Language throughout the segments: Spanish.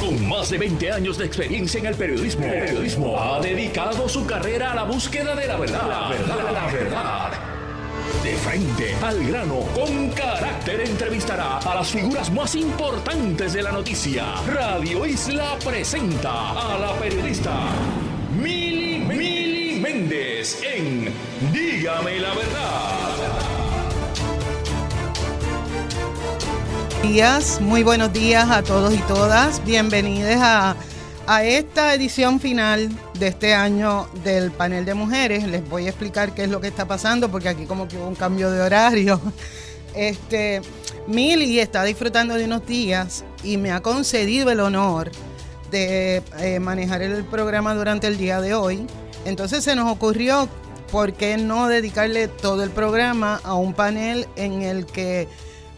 Con más de 20 años de experiencia en el periodismo, ha dedicado su carrera a la búsqueda de la verdad. La verdad. De frente, al grano, con carácter, entrevistará a las figuras más importantes de la noticia. Radio Isla presenta a la periodista Mili Méndez en Dígame la Verdad. Muy buenos días a todos y todas. Bienvenidos a esta edición final de este año del panel de mujeres. Les voy a explicar qué es lo que está pasando porque aquí como que hubo un cambio de horario. Mili está disfrutando de unos días y me ha concedido el honor de manejar el programa durante el día de hoy. Entonces se nos ocurrió, ¿por qué no dedicarle todo el programa a un panel en el que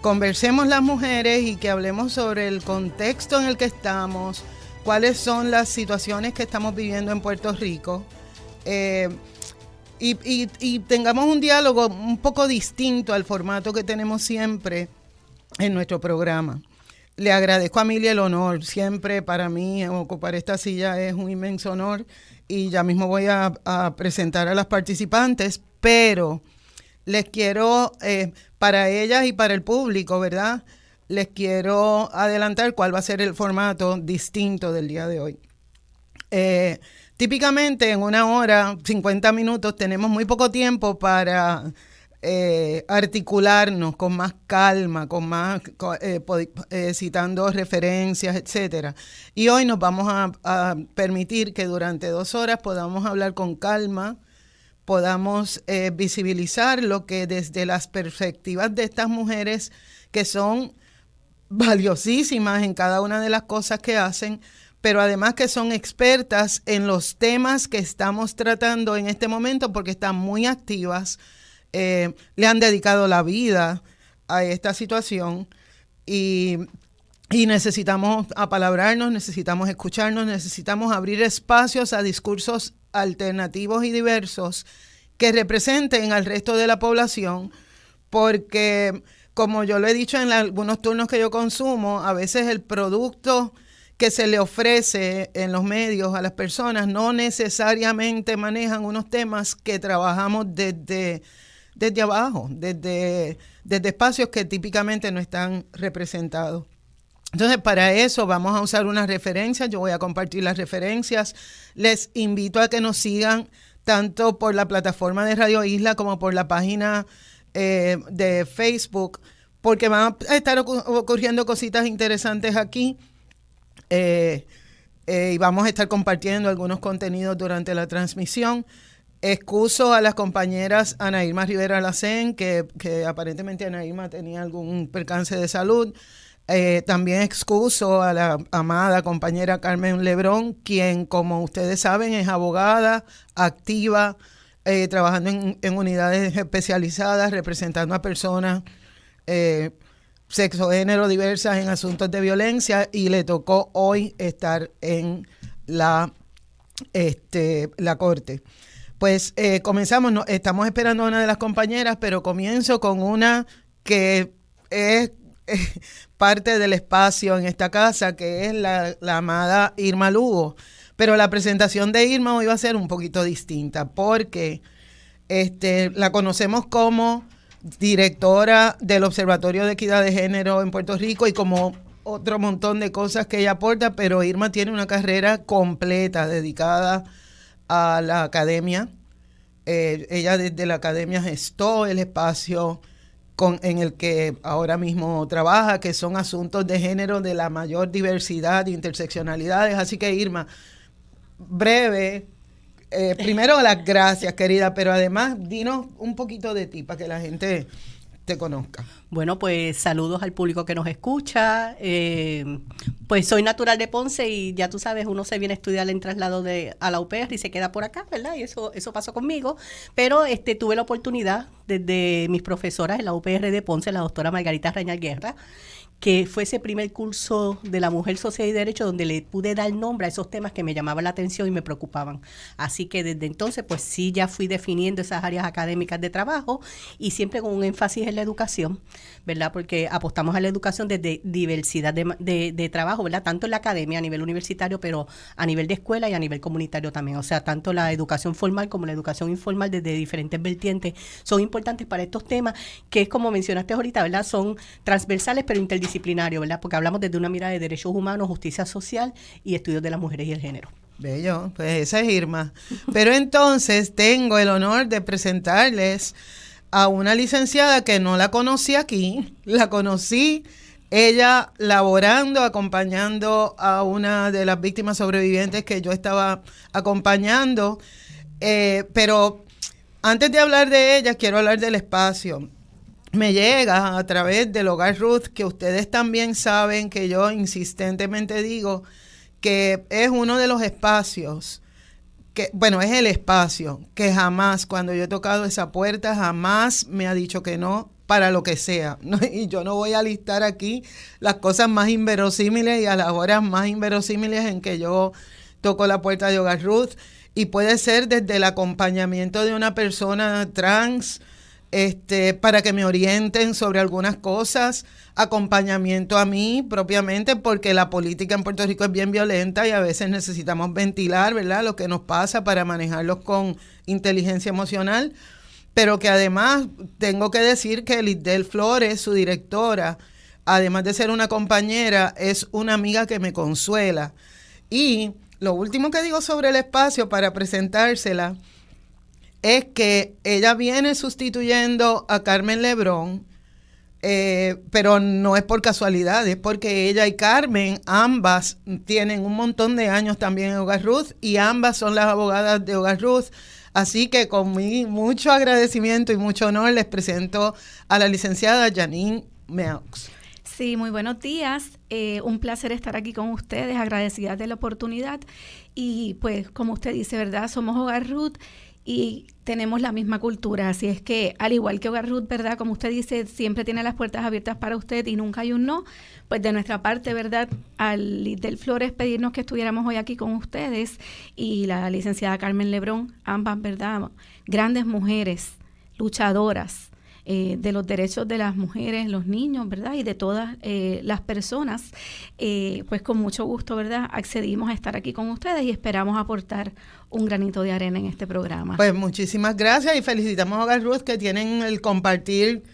conversemos las mujeres y que hablemos sobre el contexto en el que estamos, cuáles son las situaciones que estamos viviendo en Puerto Rico y tengamos un diálogo un poco distinto al formato que tenemos siempre en nuestro programa. Le agradezco a Mili el honor. Siempre para mí ocupar esta silla es un inmenso honor y ya mismo voy a presentar a las participantes, pero les quiero, para ellas y para el público, ¿verdad? Les quiero adelantar cuál va a ser el formato distinto del día de hoy. Típicamente en 1 hora, 50 minutos, tenemos muy poco tiempo para articularnos con más calma, citando referencias, etcétera. Y hoy nos vamos a permitir que durante 2 horas podamos hablar con calma, podamos visibilizar lo que desde las perspectivas de estas mujeres que son valiosísimas en cada una de las cosas que hacen, pero además que son expertas en los temas que estamos tratando en este momento porque están muy activas, le han dedicado la vida a esta situación y necesitamos apalabrarnos, necesitamos escucharnos, necesitamos abrir espacios a discursos alternativos y diversos que representen al resto de la población, porque como yo lo he dicho en algunos turnos que yo consumo, a veces el producto que se le ofrece en los medios a las personas no necesariamente manejan unos temas que trabajamos desde abajo, desde espacios que típicamente no están representados. Entonces, para eso vamos a usar unas referencias. Yo voy a compartir las referencias. Les invito a que nos sigan tanto por la plataforma de Radio Isla como por la página de Facebook, porque van a estar ocurriendo cositas interesantes aquí y vamos a estar compartiendo algunos contenidos durante la transmisión. Excuso a las compañeras Ana Irma Rivera Lacén, que aparentemente Ana Irma tenía algún percance de salud. También excuso a la amada compañera Carmen Lebrón, quien, como ustedes saben, es abogada, activa, trabajando en unidades especializadas, representando a personas sexo, género diversas en asuntos de violencia, y le tocó hoy estar en la corte. Pues comenzamos, estamos esperando a una de las compañeras, pero comienzo con una que es parte del espacio en esta casa, que es la amada Irma Lugo. Pero la presentación de Irma hoy va a ser un poquito distinta, porque la conocemos como directora del Observatorio de Equidad de Género en Puerto Rico y como otro montón de cosas que ella aporta, pero Irma tiene una carrera completa dedicada a la academia. Ella desde la academia gestó el espacio en el que ahora mismo trabaja, que son asuntos de género de la mayor diversidad e interseccionalidades. Así que Irma, breve, primero las gracias, querida, pero además dinos un poquito de ti para que la gente te conozca. Bueno, pues saludos al público que nos escucha. Pues soy natural de Ponce y ya tú sabes, uno se viene a estudiar en traslado a la UPR y se queda por acá, ¿verdad? Y eso pasó conmigo. Pero tuve la oportunidad desde mis profesoras en la UPR de Ponce, la doctora Margarita Reñal Guerra, que fue ese primer curso de la mujer, sociedad y derecho donde le pude dar nombre a esos temas que me llamaban la atención y me preocupaban. Así que desde entonces, pues sí, ya fui definiendo esas áreas académicas de trabajo y siempre con un énfasis en la educación, ¿verdad? Porque apostamos a la educación desde diversidad de trabajo, ¿verdad? Tanto en la academia a nivel universitario, pero a nivel de escuela y a nivel comunitario también. O sea, tanto la educación formal como la educación informal desde diferentes vertientes son importantes para estos temas que es como mencionaste ahorita, ¿verdad? Son transversales pero interdisciplinarios, ¿verdad? Porque hablamos desde una mirada de derechos humanos, justicia social y estudios de las mujeres y el género. Bello, pues esa es Irma. Pero entonces tengo el honor de presentarles a una licenciada que no la conocí aquí, la conocí ella laborando, acompañando a una de las víctimas sobrevivientes que yo estaba acompañando, pero antes de hablar de ella, quiero hablar del espacio. Me llega a través del Hogar Ruth, que ustedes también saben que yo insistentemente digo que es uno de los espacios, que, bueno, es el espacio que jamás, cuando yo he tocado esa puerta, jamás me ha dicho que no para lo que sea. ¿No? Y yo no voy a listar aquí las cosas más inverosímiles y a las horas más inverosímiles en que yo toco la puerta de Hogar Ruth. Y puede ser desde el acompañamiento de una persona trans, para que me orienten sobre algunas cosas, acompañamiento a mí propiamente, porque la política en Puerto Rico es bien violenta y a veces necesitamos ventilar, ¿verdad?, lo que nos pasa para manejarlos con inteligencia emocional, pero que además tengo que decir que Lisdel Flores, su directora, además de ser una compañera, es una amiga que me consuela. Y lo último que digo sobre el espacio para presentársela es que ella viene sustituyendo a Carmen Lebrón, pero no es por casualidad, es porque ella y Carmen, ambas tienen un montón de años también en Hogar Ruth y ambas son las abogadas de Hogar Ruth. Así que con mucho agradecimiento y mucho honor les presento a la licenciada Janine Meaux. Sí, muy buenos días. Un placer estar aquí con ustedes, agradecida de la oportunidad. Y pues, como usted dice, ¿verdad? Somos Hogar Ruth y tenemos la misma cultura. Así es que, al igual que Hogar Ruth, ¿verdad? Como usted dice, siempre tiene las puertas abiertas para usted y nunca hay un no. Pues de nuestra parte, ¿verdad? Al Lisdel Flores pedirnos que estuviéramos hoy aquí con ustedes y la licenciada Carmen Lebrón, ambas, ¿verdad? Grandes mujeres, luchadoras, de los derechos de las mujeres, los niños, ¿verdad? Y de todas las personas, pues con mucho gusto, ¿verdad? Accedimos a estar aquí con ustedes y esperamos aportar un granito de arena en este programa. Pues muchísimas gracias y felicitamos a Hogar Ruth que tienen el compartir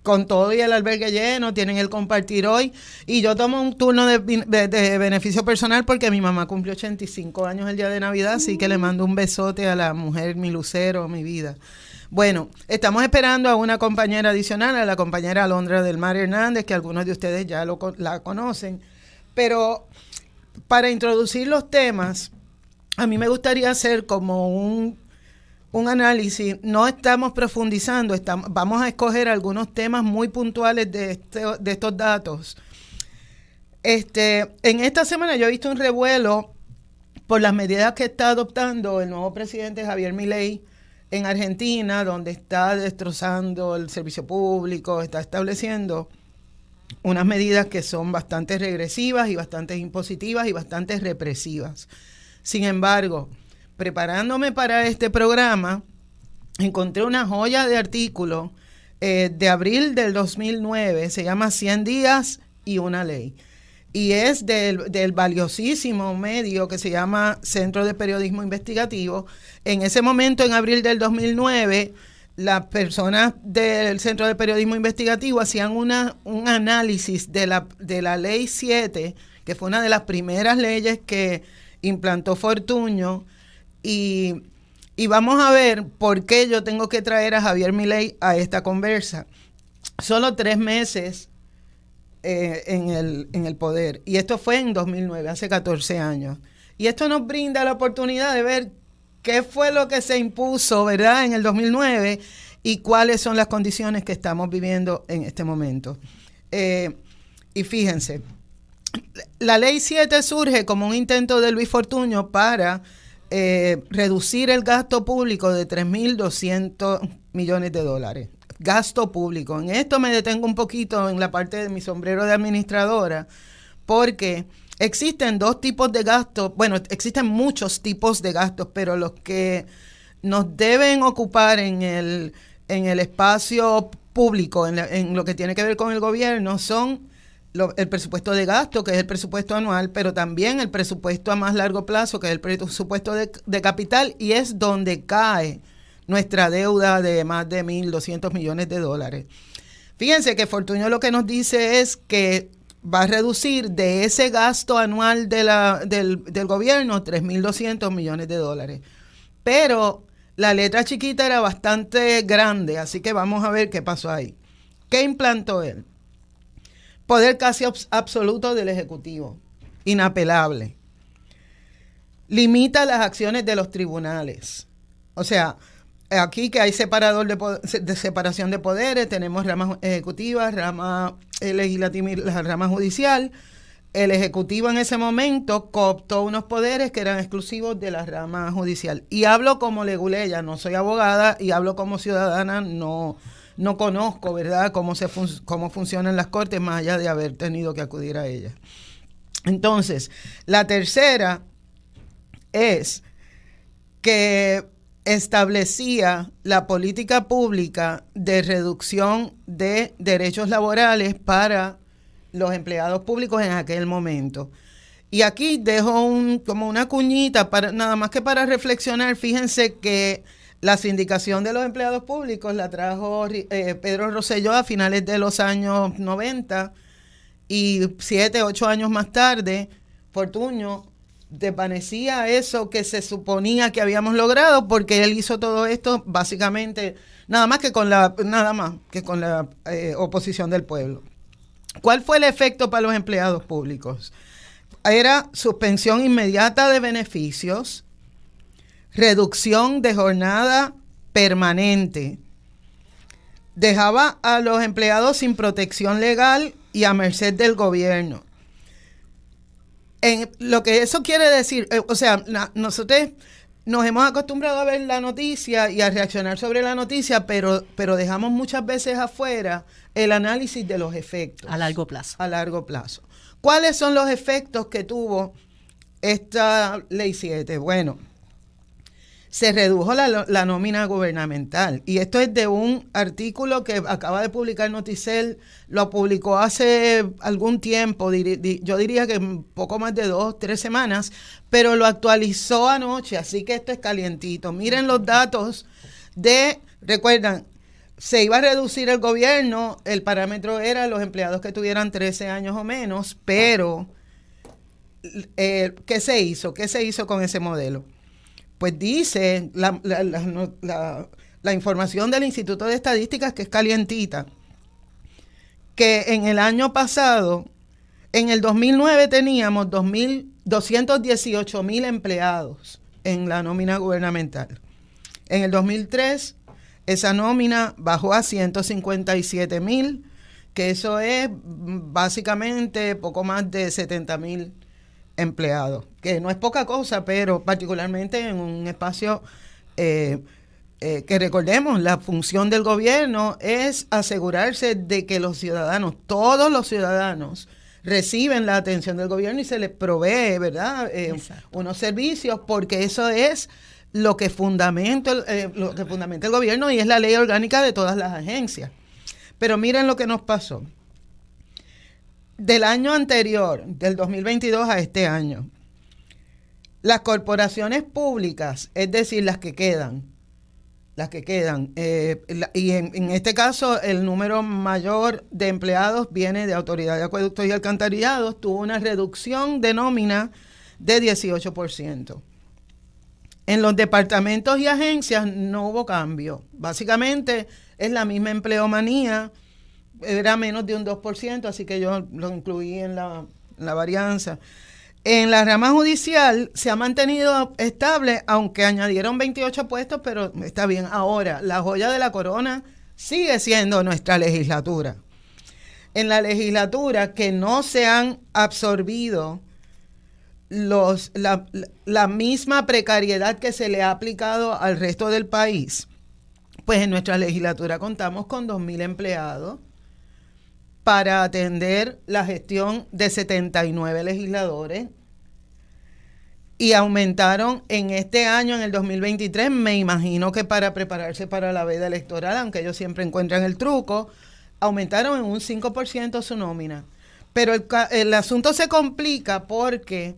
con todo y el albergue lleno, tienen el compartir hoy. Y yo tomo un turno de beneficio personal porque mi mamá cumplió 85 años el día de Navidad, así que le mando un besote a la mujer, mi lucero, mi vida. Bueno, estamos esperando a una compañera adicional, a la compañera Alondra del Mar Hernández, que algunos de ustedes ya la conocen. Pero para introducir los temas, a mí me gustaría hacer como un análisis. No estamos profundizando, vamos a escoger algunos temas muy puntuales de estos datos. En esta semana yo he visto un revuelo por las medidas que está adoptando el nuevo presidente Javier Milei en Argentina, donde está destrozando el servicio público, está estableciendo unas medidas que son bastante regresivas y bastante impositivas y bastante represivas. Sin embargo, preparándome para este programa, encontré una joya de artículo de abril del 2009, se llama 100 días y una ley. Y es del valiosísimo medio que se llama Centro de Periodismo Investigativo. En ese momento, en abril del 2009, las personas del Centro de Periodismo Investigativo hacían un análisis de la Ley 7, que fue una de las primeras leyes que implantó Fortuño. Y vamos a ver por qué yo tengo que traer a Javier Milei a esta conversa. Solo 3 meses en el poder. Y esto fue en 2009, hace 14 años. Y esto nos brinda la oportunidad de ver qué fue lo que se impuso, ¿verdad?, en el 2009 y cuáles son las condiciones que estamos viviendo en este momento. Y fíjense, la Ley 7 surge como un intento de Luis Fortuño para reducir el gasto público de $3,200 millones. gasto público. En esto me detengo un poquito en la parte de mi sombrero de administradora, porque existen dos tipos de gastos, bueno, existen muchos tipos de gastos, pero los que nos deben ocupar en el espacio público, en lo que tiene que ver con el gobierno, son el presupuesto de gasto, que es el presupuesto anual, pero también el presupuesto a más largo plazo, que es el presupuesto de capital, y es donde cae nuestra deuda de más de 1.200 millones de dólares. Fíjense que Fortuño lo que nos dice es que va a reducir de ese gasto anual del gobierno 3.200 millones de dólares. Pero la letra chiquita era bastante grande, así que vamos a ver qué pasó ahí. ¿Qué implantó él? Poder casi absoluto del Ejecutivo, inapelable. Limita las acciones de los tribunales. O sea, aquí que hay de separación de poderes, tenemos ramas ejecutivas, rama legislativa y la rama judicial. El Ejecutivo en ese momento cooptó unos poderes que eran exclusivos de la rama judicial. Y hablo como leguleya, no soy abogada, y hablo como ciudadana, no conozco, ¿verdad?, cómo funcionan las cortes, más allá de haber tenido que acudir a ellas. Entonces, la tercera es que establecía la política pública de reducción de derechos laborales para los empleados públicos en aquel momento. Y aquí dejo como una cuñita, nada más que para reflexionar. Fíjense que la sindicación de los empleados públicos la trajo Pedro Rosselló a finales de los años 90, y 7, 8 años más tarde, Fortuño desvanecía eso que se suponía que habíamos logrado, porque él hizo todo esto básicamente nada más que con la oposición del pueblo. ¿Cuál fue el efecto para los empleados públicos? Era suspensión inmediata de beneficios, reducción de jornada permanente, dejaba a los empleados sin protección legal y a merced del gobierno. Lo que eso quiere decir, nosotros nos hemos acostumbrado a ver la noticia y a reaccionar sobre la noticia, pero dejamos muchas veces afuera el análisis de los efectos. A largo plazo. A largo plazo. ¿Cuáles son los efectos que tuvo esta Ley 7? Bueno, se redujo la nómina gubernamental. Y esto es de un artículo que acaba de publicar Noticel, lo publicó hace algún tiempo, yo diría que un poco más de 2, 3 semanas, pero lo actualizó anoche, así que esto es calientito. Miren los datos recuerdan, se iba a reducir el gobierno, el parámetro era los empleados que tuvieran 13 años o menos, pero ¿qué se hizo? ¿Qué se hizo con ese modelo? Pues dice la información del Instituto de Estadísticas, que es calientita, que en el año pasado, en el 2009 teníamos 218,000 empleados en la nómina gubernamental. En el 2003, esa nómina bajó a 157,000, que eso es básicamente poco más de 70,000 empleados, que no es poca cosa, pero particularmente en un espacio que recordemos, la función del gobierno es asegurarse de que los ciudadanos, todos los ciudadanos, reciben la atención del gobierno y se les provee, ¿verdad?, unos servicios, porque eso es lo que fundamenta el gobierno y es la ley orgánica de todas las agencias. Pero miren lo que nos pasó. Del año anterior, del 2022 a este año, las corporaciones públicas, es decir, las que quedan, y en este caso el número mayor de empleados viene de Autoridad de Acueductos y Alcantarillados, tuvo una reducción de nómina de 18%. En los departamentos y agencias no hubo cambio. Básicamente es la misma empleomanía, era menos de un 2%, así que yo lo incluí en la varianza. En la rama judicial se ha mantenido estable, aunque añadieron 28 puestos, pero está bien. Ahora, la joya de la corona sigue siendo nuestra legislatura. En la legislatura, que no se han absorbido la misma precariedad que se le ha aplicado al resto del país, pues en nuestra legislatura contamos con 2,000 empleados para atender la gestión de 79 legisladores, y aumentaron en este año, en el 2023, me imagino que para prepararse para la veda electoral, aunque ellos siempre encuentran el truco, aumentaron en un 5% su nómina. Pero el asunto se complica porque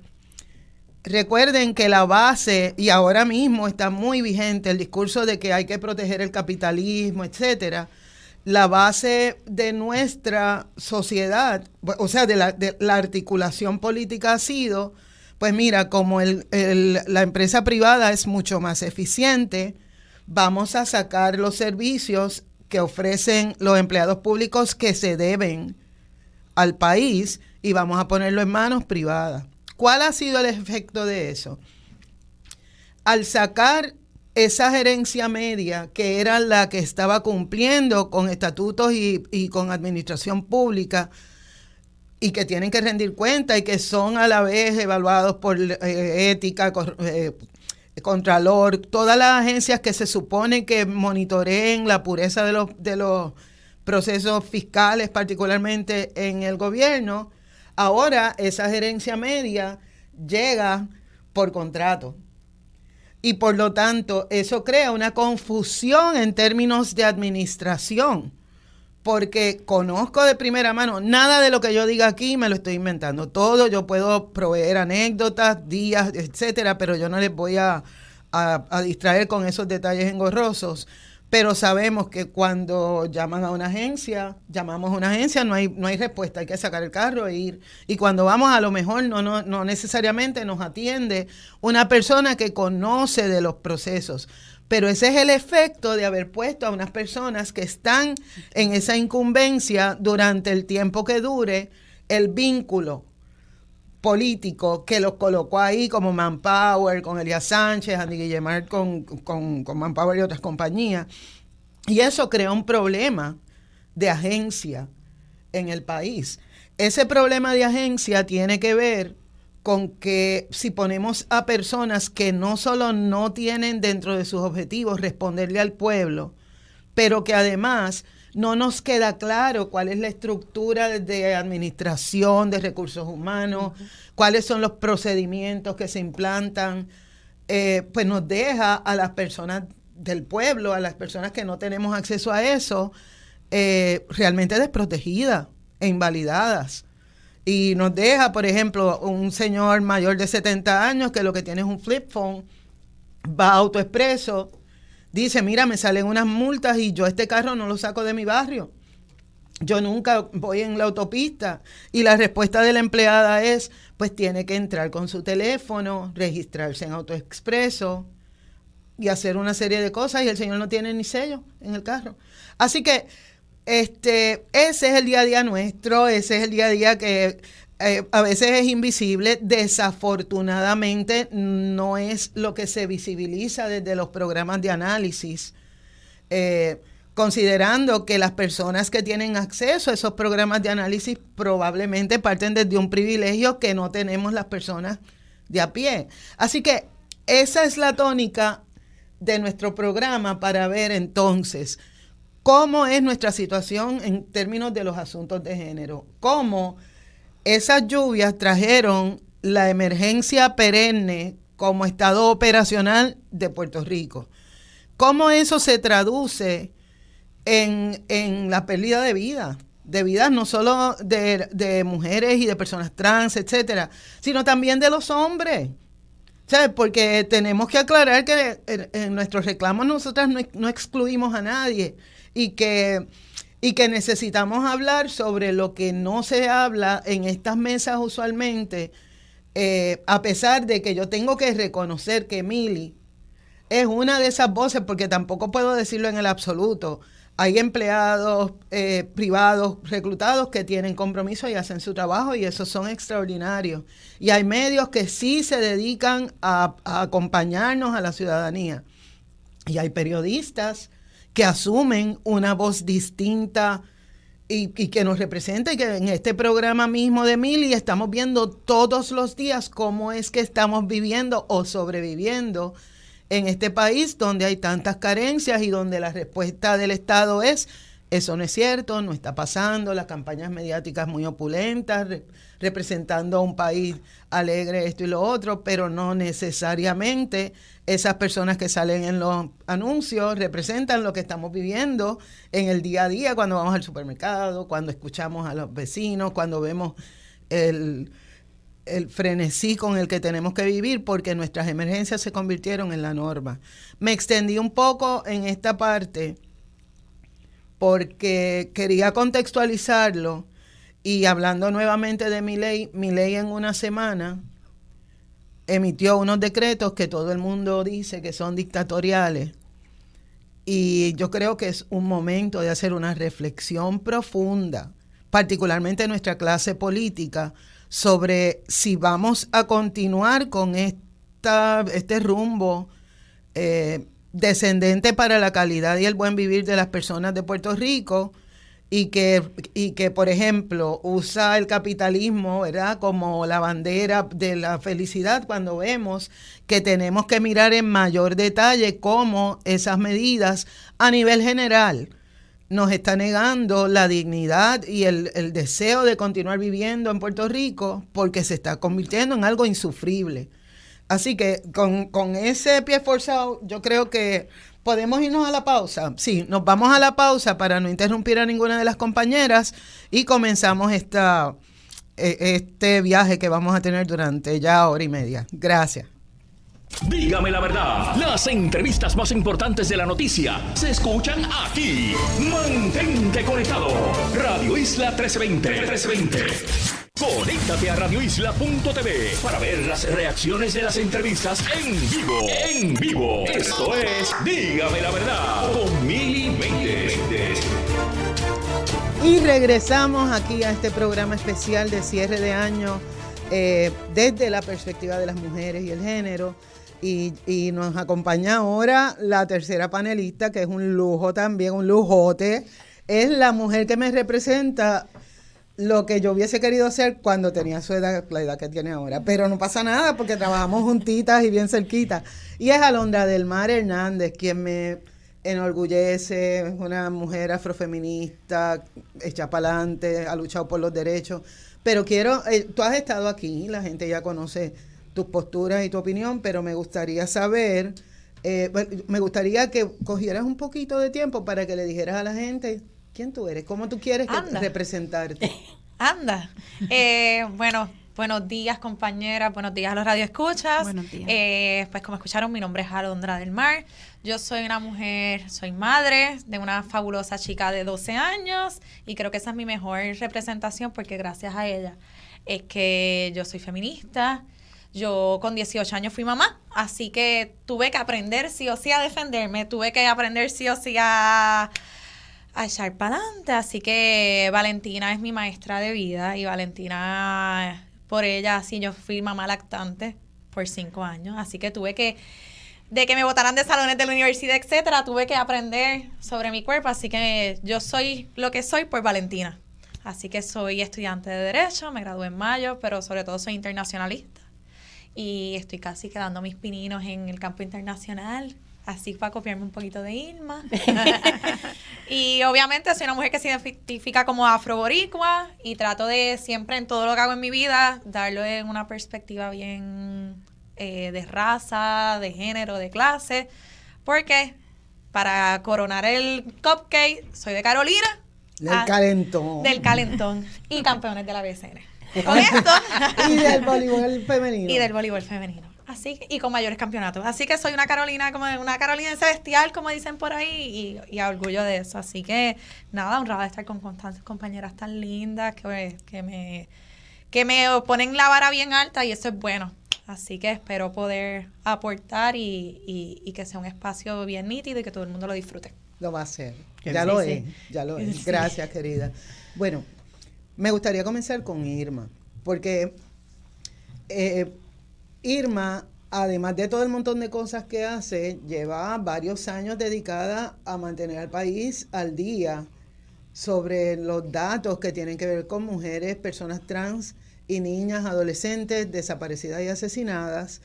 recuerden que la base, y ahora mismo está muy vigente el discurso de que hay que proteger el capitalismo, etcétera. La base de nuestra sociedad, o sea, de la articulación política ha sido, pues mira, como la empresa privada es mucho más eficiente, vamos a sacar los servicios que ofrecen los empleados públicos que se deben al país y vamos a ponerlo en manos privadas. ¿Cuál ha sido el efecto de eso? Al sacar esa gerencia media, que era la que estaba cumpliendo con estatutos y con administración pública, y que tienen que rendir cuenta y que son a la vez evaluados por ética, Contralor, todas las agencias que se supone que monitoreen la pureza de los procesos fiscales, particularmente en el gobierno. Ahora esa gerencia media llega por contrato. Y por lo tanto, eso crea una confusión en términos de administración. Porque conozco de primera mano, nada de lo que yo diga aquí me lo estoy inventando. Todo yo puedo proveer anécdotas, días, etcétera, pero yo no les voy a distraer con esos detalles engorrosos. Pero sabemos que cuando llaman a una agencia, llamamos a una agencia, no hay respuesta, hay que sacar el carro e ir. Y cuando vamos, a lo mejor no necesariamente nos atiende una persona que conoce de los procesos. Pero ese es el efecto de haber puesto a unas personas que están en esa incumbencia durante el tiempo que dure el vínculo político que los colocó ahí, como Manpower, con Elías Sánchez, Andy Guillemard con Manpower y otras compañías. Y eso crea un problema de agencia en el país. Ese problema de agencia tiene que ver con que si ponemos a personas que no solo no tienen dentro de sus objetivos responderle al pueblo, pero que además no nos queda claro cuál es la estructura de administración de recursos humanos, cuáles son los procedimientos que se implantan, pues nos deja a las personas del pueblo, a las personas que no tenemos acceso a eso, realmente desprotegidas e invalidadas. Y nos deja, por ejemplo, un señor mayor de 70 años que lo que tiene es un flip phone, va a AutoExpreso, dice, mira, me salen unas multas y yo este carro no lo saco de mi barrio. Yo nunca voy en la autopista. Y la respuesta de la empleada es, pues tiene que entrar con su teléfono, registrarse en AutoExpreso y hacer una serie de cosas, y el señor no tiene ni sello en el carro. Así que ese es el día a día nuestro, ese es el día a día que a veces es invisible. Desafortunadamente no es lo que se visibiliza desde los programas de análisis, considerando que las personas que tienen acceso a esos programas de análisis probablemente parten desde un privilegio que no tenemos las personas de a pie. Así que esa es la tónica de nuestro programa para ver entonces cómo es nuestra situación en términos de los asuntos de género, cómo esas lluvias trajeron la emergencia perenne como estado operacional de Puerto Rico, cómo eso se traduce en la pérdida de vidas no solo de mujeres y de personas trans, etcétera, sino también de los hombres. ¿Sabes? Porque tenemos que aclarar que en nuestros reclamos nosotras no excluimos a nadie y que necesitamos hablar sobre lo que no se habla en estas mesas usualmente, a pesar de que yo tengo que reconocer que Mili es una de esas voces, porque tampoco puedo decirlo en el absoluto. Hay empleados privados reclutados que tienen compromiso y hacen su trabajo, y esos son extraordinarios. Y hay medios que sí se dedican a acompañarnos a la ciudadanía. Y hay periodistas que asumen una voz distinta y que nos representa, y que en este programa mismo de Mili estamos viendo todos los días cómo es que estamos viviendo o sobreviviendo en este país donde hay tantas carencias y donde la respuesta del Estado es: eso no es cierto, no está pasando, las campañas mediáticas muy opulentas, representando a un país alegre, esto y lo otro, pero no necesariamente esas personas que salen en los anuncios representan lo que estamos viviendo en el día a día, cuando vamos al supermercado, cuando escuchamos a los vecinos, cuando vemos el frenesí con el que tenemos que vivir, porque nuestras emergencias se convirtieron en la norma. Me extendí un poco en esta parte porque quería contextualizarlo, y hablando nuevamente de Milei en una semana emitió unos decretos que todo el mundo dice que son dictatoriales, y yo creo que es un momento de hacer una reflexión profunda, particularmente nuestra clase política, sobre si vamos a continuar con este rumbo descendente para la calidad y el buen vivir de las personas de Puerto Rico, y que por ejemplo usa el capitalismo, ¿verdad?, como la bandera de la felicidad, cuando vemos que tenemos que mirar en mayor detalle cómo esas medidas a nivel general nos está negando la dignidad y el deseo de continuar viviendo en Puerto Rico, porque se está convirtiendo en algo insufrible. Así que con ese pie forzado, yo creo que podemos irnos a la pausa. Sí, nos vamos a la pausa para no interrumpir a ninguna de las compañeras, y comenzamos este viaje que vamos a tener durante ya hora y media. Gracias. Dígame la verdad, las entrevistas más importantes de la noticia se escuchan aquí. Mantente conectado. Radio Isla 1320. Conéctate a radioisla.tv para ver las reacciones de las entrevistas en vivo. En vivo. Esto es Dígame la verdad con Mili Méndez. Y regresamos aquí a este programa especial de cierre de año desde la perspectiva de las mujeres y el género. Y nos acompaña ahora la tercera panelista, que es un lujo también, un lujote. Es la mujer que me representa lo que yo hubiese querido hacer cuando tenía su edad, la edad que tiene ahora. Pero no pasa nada porque trabajamos juntitas y bien cerquitas. Y es Alondra del Mar Hernández, quien me enorgullece. Es una mujer afrofeminista, hecha para adelante, ha luchado por los derechos. Pero tú has estado aquí, la gente ya conoce tus posturas y tu opinión, pero me gustaría saber, me gustaría que cogieras un poquito de tiempo para que le dijeras a la gente quién tú eres, cómo tú quieres representarte. Anda. Bueno, buenos días, compañeras, buenos días a los radioescuchas. Buenos días. Pues como escucharon, mi nombre es Alondra del Mar. Yo soy una mujer, soy madre de una fabulosa chica de 12 años, y creo que esa es mi mejor representación, porque gracias a ella es que yo soy feminista. Yo con 18 años fui mamá, así que tuve que aprender sí o sí a defenderme, tuve que aprender sí o sí a echar para adelante. Así que Valentina es mi maestra de vida, y Valentina, por ella, sí, yo fui mamá lactante por 5 años, así que tuve que, de que me botaran de salones de la universidad, etcétera, tuve que aprender sobre mi cuerpo, así que yo soy lo que soy por Valentina. Así que soy estudiante de Derecho, me gradué en mayo, pero sobre todo soy internacionalista. Y estoy casi quedando mis pininos en el campo internacional, así para copiarme un poquito de Irma. Y obviamente soy una mujer que se identifica como afroboricua, y trato de siempre, en todo lo que hago en mi vida, darlo en una perspectiva bien de raza, de género, de clase, porque para coronar el cupcake soy de Carolina. Del calentón. Del calentón. Y campeones de la BCN. Con esto. Y del voleibol femenino. Y del voleibol femenino. Así que, y con mayores campeonatos. Así que soy una Carolina, como una Carolina celestial, como dicen por ahí, y a orgullo de eso. Así que, nada, honrada de estar con constantes compañeras tan lindas que me ponen la vara bien alta, y eso es bueno. Así que espero poder aportar y que sea un espacio bien nítido y que todo el mundo lo disfrute. Lo va a hacer. Ya lo es. Gracias, querida. Bueno, me gustaría comenzar con Irma, porque Irma, además de todo el montón de cosas que hace, lleva varios años dedicada a mantener al país al día sobre los datos que tienen que ver con mujeres, personas trans y niñas, adolescentes desaparecidas y asesinadas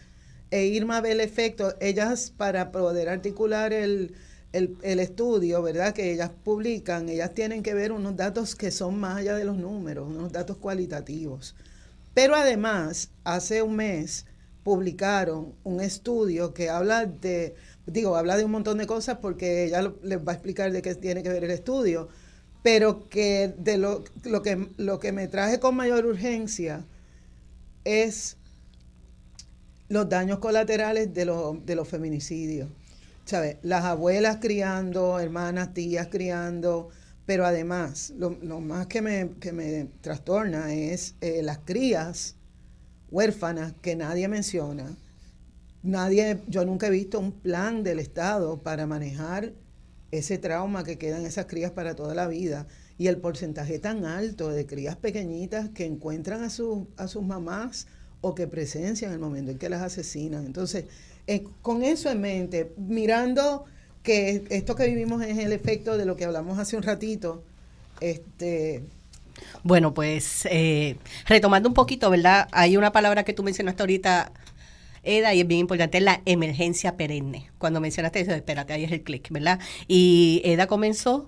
Irma ve el efecto, ellas para poder articular el estudio, ¿verdad?, que ellas publican, ellas tienen que ver unos datos que son más allá de los números, unos datos cualitativos. Pero además, hace un mes publicaron un estudio que habla de un montón de cosas porque ella les va a explicar de qué tiene que ver el estudio, pero que de lo que me traje con mayor urgencia es los daños colaterales de los feminicidios. ¿Sabes? Las abuelas criando, hermanas, tías criando, pero además, lo más que me trastorna es las crías huérfanas que nadie menciona. Yo nunca he visto un plan del Estado para manejar ese trauma que quedan esas crías para toda la vida. Y el porcentaje tan alto de crías pequeñitas que encuentran a sus mamás o que presencian el momento en que las asesinan. Entonces, con eso en mente, mirando que esto que vivimos es el efecto de lo que hablamos hace un ratito, Bueno, pues retomando un poquito, ¿verdad? Hay una palabra que tú mencionaste ahorita, Eda, y es bien importante, es la emergencia perenne. Cuando mencionaste eso, espérate, ahí es el clic, ¿verdad? Y Eda comenzó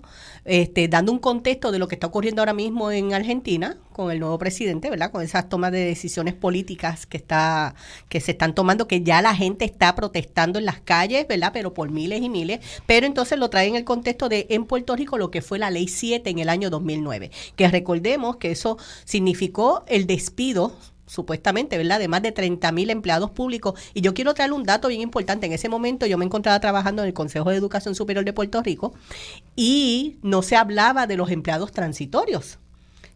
dando un contexto de lo que está ocurriendo ahora mismo en Argentina con el nuevo presidente, ¿verdad? Con esas tomas de decisiones políticas que se están tomando, que ya la gente está protestando en las calles, ¿verdad? Pero por miles y miles. Pero entonces lo trae en el contexto de en Puerto Rico lo que fue la Ley 7 en el año 2009. Que recordemos que eso significó el despido, supuestamente, ¿verdad?, de más de 30,000 empleados públicos. Y yo quiero traerle un dato bien importante. En ese momento yo me encontraba trabajando en el Consejo de Educación Superior de Puerto Rico y no se hablaba de los empleados transitorios.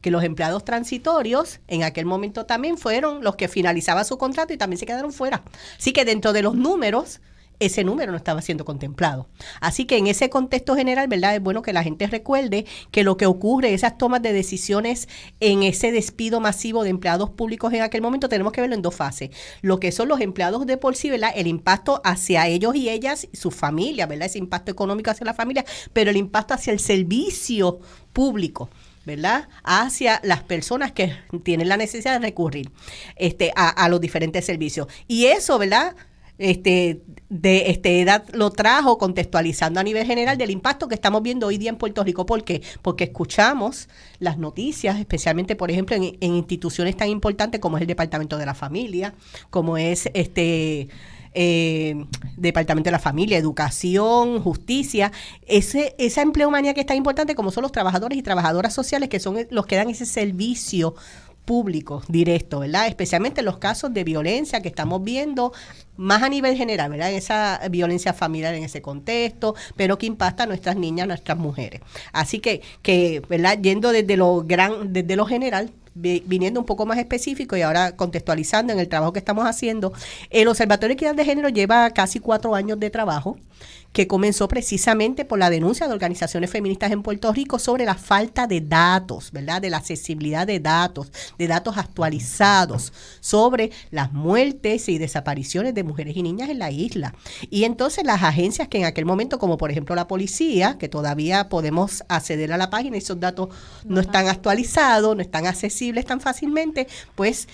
Que los empleados transitorios en aquel momento también fueron los que finalizaban su contrato y también se quedaron fuera. Así que dentro de los números, ese número no estaba siendo contemplado. Así que en ese contexto general, ¿verdad?, es bueno que la gente recuerde que lo que ocurre, esas tomas de decisiones en ese despido masivo de empleados públicos en aquel momento, tenemos que verlo en dos fases. Lo que son los empleados de por sí, ¿verdad?, el impacto hacia ellos y ellas, su familia, ¿verdad?, ese impacto económico hacia la familia, pero el impacto hacia el servicio público, ¿verdad?, hacia las personas que tienen la necesidad de recurrir a los diferentes servicios. Y eso, ¿verdad?, edad lo trajo contextualizando a nivel general del impacto que estamos viendo hoy día en Puerto Rico. ¿Por qué? Porque escuchamos las noticias, especialmente, por ejemplo, en instituciones tan importantes como es el Departamento de la Familia, como es Departamento de la Familia, Educación, Justicia, esa empleomanía que es tan importante, como son los trabajadores y trabajadoras sociales, que son los que dan ese servicio público directo, ¿verdad? Especialmente en los casos de violencia que estamos viendo más a nivel general, ¿verdad? Esa violencia familiar en ese contexto, pero que impacta a nuestras niñas, a nuestras mujeres. Así que ¿verdad?, yendo desde lo general, viniendo un poco más específico y ahora contextualizando en el trabajo que estamos haciendo, el Observatorio de Equidad de Género lleva casi 4 años de trabajo, que comenzó precisamente por la denuncia de organizaciones feministas en Puerto Rico sobre la falta de datos, ¿verdad?, de la accesibilidad de datos actualizados sobre las muertes y desapariciones de mujeres y niñas en la isla. Y entonces las agencias que en aquel momento, como por ejemplo la policía, que todavía podemos acceder a la página y esos datos no están actualizados, no están accesibles tan fácilmente, pues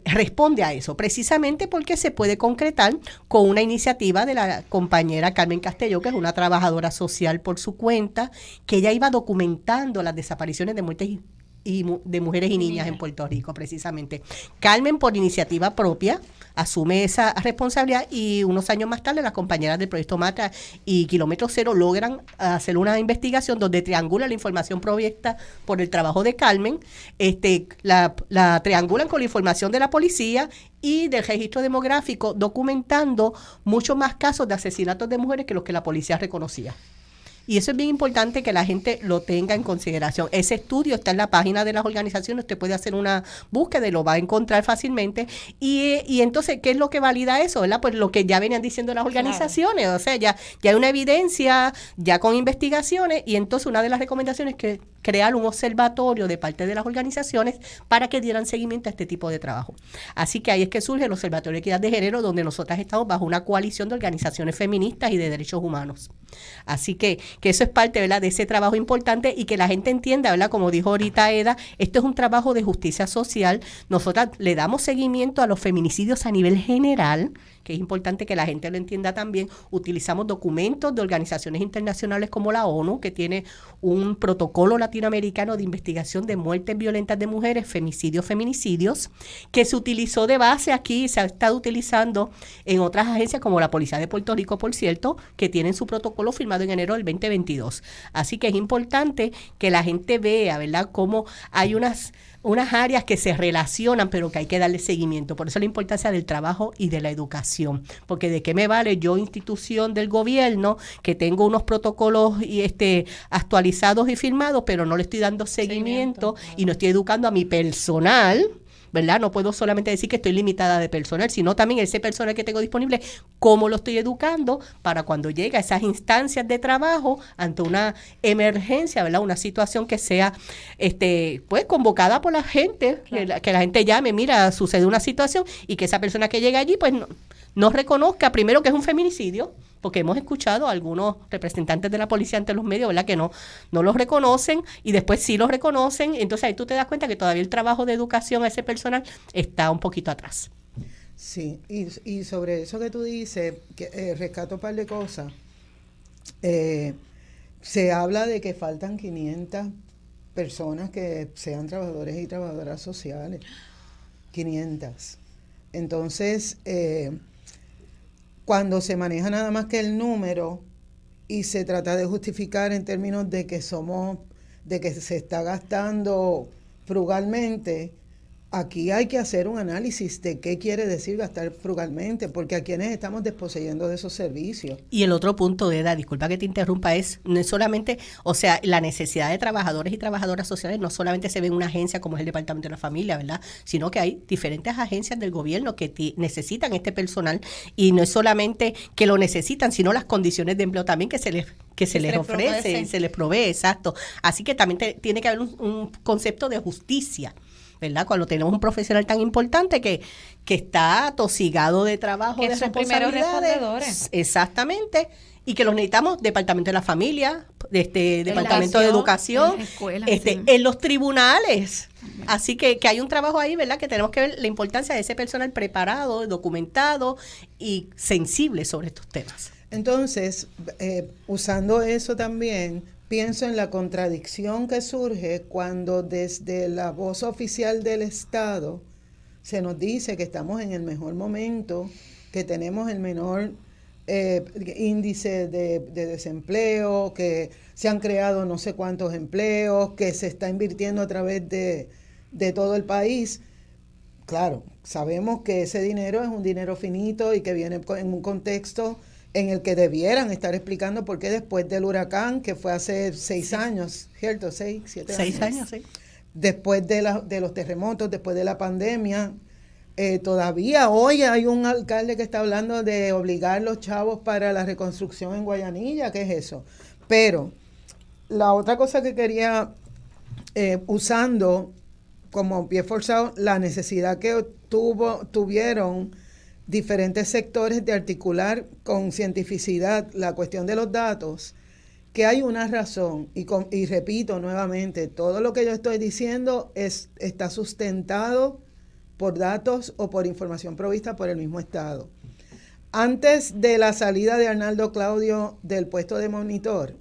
responde a eso, precisamente porque se puede concretar con una iniciativa de la compañera Carmen Castelló, que es una trabajadora social por su cuenta, que ella iba documentando las desapariciones de muertes y de mujeres y niñas en Puerto Rico, precisamente. Carmen, por iniciativa propia, asume esa responsabilidad y unos años más tarde las compañeras del Proyecto Matra y Kilómetro Cero logran hacer una investigación donde triangulan la información provista por el trabajo de Carmen, la triangulan con la información de la policía y del registro demográfico, documentando muchos más casos de asesinatos de mujeres que los que la policía reconocía. Y eso es bien importante que la gente lo tenga en consideración. Ese estudio está en la página de las organizaciones, usted puede hacer una búsqueda y lo va a encontrar fácilmente. Y entonces, ¿qué es lo que valida eso, verdad? Pues lo que ya venían diciendo las organizaciones, claro. O sea, ya hay una evidencia, ya con investigaciones, y entonces una de las recomendaciones es que crear un observatorio de parte de las organizaciones para que dieran seguimiento a este tipo de trabajo. Así que ahí es que surge el Observatorio de Equidad de Género, donde nosotras estamos bajo una coalición de organizaciones feministas y de derechos humanos. Así que eso es parte, ¿verdad?, de ese trabajo importante y que la gente entienda, ¿verdad?, como dijo ahorita Eda, esto es un trabajo de justicia social. Nosotras le damos seguimiento a los feminicidios a nivel general, que es importante que la gente lo entienda también, utilizamos documentos de organizaciones internacionales como la ONU, que tiene un protocolo latinoamericano de investigación de muertes violentas de mujeres, femicidios, feminicidios, que se utilizó de base aquí, se ha estado utilizando en otras agencias como la Policía de Puerto Rico, por cierto, que tienen su protocolo firmado en enero del 2022. Así que es importante que la gente vea, ¿verdad?, cómo hay unas áreas que se relacionan, pero que hay que darle seguimiento. Por eso la importancia del trabajo y de la educación. Porque de qué me vale yo, institución del gobierno, que tengo unos protocolos actualizados y firmados, pero no le estoy dando seguimiento y no estoy educando a mi personal, ¿verdad? No puedo solamente decir que estoy limitada de personal, sino también ese personal que tengo disponible, cómo lo estoy educando para cuando llegue a esas instancias de trabajo ante una emergencia, ¿verdad? Una situación que sea pues convocada por la gente, claro, que la gente llame, mira, sucede una situación, y que esa persona que llegue allí pues no reconozca primero que es un feminicidio, porque hemos escuchado a algunos representantes de la policía ante los medios, ¿verdad?, que no los reconocen, y después sí los reconocen. Entonces ahí tú te das cuenta que todavía el trabajo de educación a ese personal está un poquito atrás. Sí, y sobre eso que tú dices, que rescato un par de cosas. Se habla de que faltan 500 personas que sean trabajadores y trabajadoras sociales. 500. Entonces, cuando se maneja nada más que el número y se trata de justificar en términos de que se está gastando frugalmente, aquí hay que hacer un análisis de qué quiere decir gastar frugalmente, porque a quienes estamos desposeyendo de esos servicios. Y el otro punto, Eda, disculpa que te interrumpa, no es solamente, o sea, la necesidad de trabajadores y trabajadoras sociales no solamente se ve en una agencia como es el Departamento de la Familia, ¿verdad?, sino que hay diferentes agencias del gobierno que necesitan este personal, y no es solamente que lo necesitan, sino las condiciones de empleo también que se les ofrece y se les provee, exacto. Así que también tiene que haber un concepto de justicia, ¿verdad?, cuando tenemos un profesional tan importante que está atosigado de trabajo, que de son primeros responsabilidades. respondedores. Exactamente. Y que los necesitamos, Departamento de la Familia, Departamento de Educación, en, escuelas, sí, en los tribunales. Así que hay un trabajo ahí, ¿verdad?, que tenemos que ver la importancia de ese personal preparado, documentado y sensible sobre estos temas. Entonces, usando eso también, pienso en la contradicción que surge cuando desde la voz oficial del Estado se nos dice que estamos en el mejor momento, que tenemos el menor índice de desempleo, que se han creado no sé cuántos empleos, que se está invirtiendo a través de todo el país. Claro, sabemos que ese dinero es un dinero finito y que viene en un contexto en el que debieran estar explicando por qué después del huracán, que fue hace 6 años, ¿cierto? 6, 7 años. 6 años, sí. Después de los terremotos, después de la pandemia, todavía hoy hay un alcalde que está hablando de obligar los chavos para la reconstrucción en Guayanilla. ¿Qué es eso? Pero la otra cosa que quería, usando como pie forzado la necesidad que tuvieron diferentes sectores de articular con cientificidad la cuestión de los datos, que hay una razón, y repito nuevamente, todo lo que yo estoy diciendo está sustentado por datos o por información provista por el mismo Estado. Antes de la salida de Arnaldo Claudio del puesto de monitor,